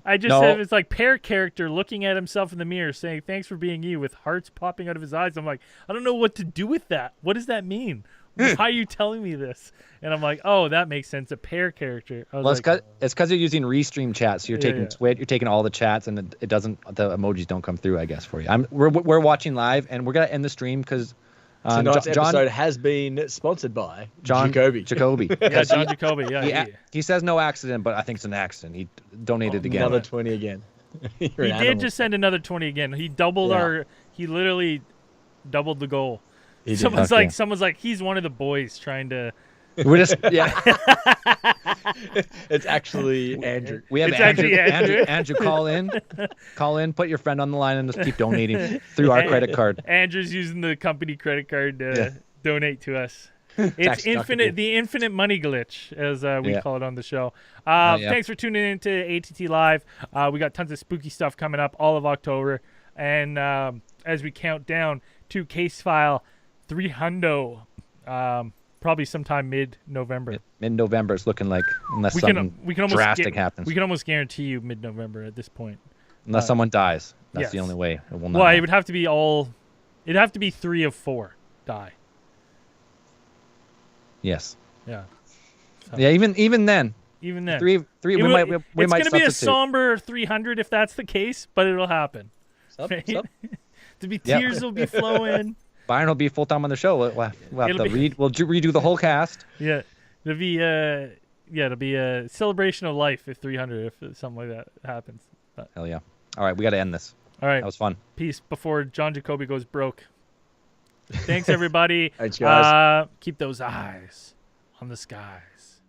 I just No. said it's like pear character looking at himself in the mirror saying, thanks for being you, with hearts popping out of his eyes. I'm like, I don't know what to do with that. What does that mean? Why are you telling me this? And I'm like, oh, that makes sense. A pear character. I was well, like, it's because you're using Restream chat, so you're taking Twit, you're taking all the chats, and it doesn't. The emojis don't come through, I guess, for you. We're watching live, and we're gonna end the stream because Tonight's John episode has been sponsored by John Jacoby. yeah, John Jacoby. Yeah, he says no accident, but I think it's an accident. He donated again. Another 20 again. he did just send another 20 again. He doubled he literally doubled the goal. He did. Someone's like, he's one of the boys trying to. We're just It's actually Andrew. We have It's Andrew, actually Andrew. Andrew, call in, put your friend on the line, and just keep donating through our credit card. Andrew's using the company credit card to donate to us. It's Tax infinite, deductible. the infinite money glitch, as we Yeah. call it on the show. Yeah. Thanks for tuning in to ATT Live. We got tons of spooky stuff coming up all of October. And as we count down to Case File 300, probably sometime mid-November. Mid-November is looking like, unless We something can almost drastic happens. We can almost guarantee you mid-November at this point. Unless someone dies. That's yes. the only way it will not Well, happen. it would have to be it'd have to be 3 of 4 die. Yes. Yeah. So, Yeah, even then. even then. Three It we will- might it's we might going to be a substitute. somber 300 if that's the case, but it'll happen. Right? To be Yep. tears will be flowing. Byron will be full time on the show. We'll have It'll to be- redo the whole cast. Yeah. It'll be a celebration of life if 300 if something like that happens. But, Hell yeah. All right, we got to end this. all right. That was fun. Peace before John Jacoby goes broke. Thanks everybody. Thanks, guys. Keep those eyes on the skies.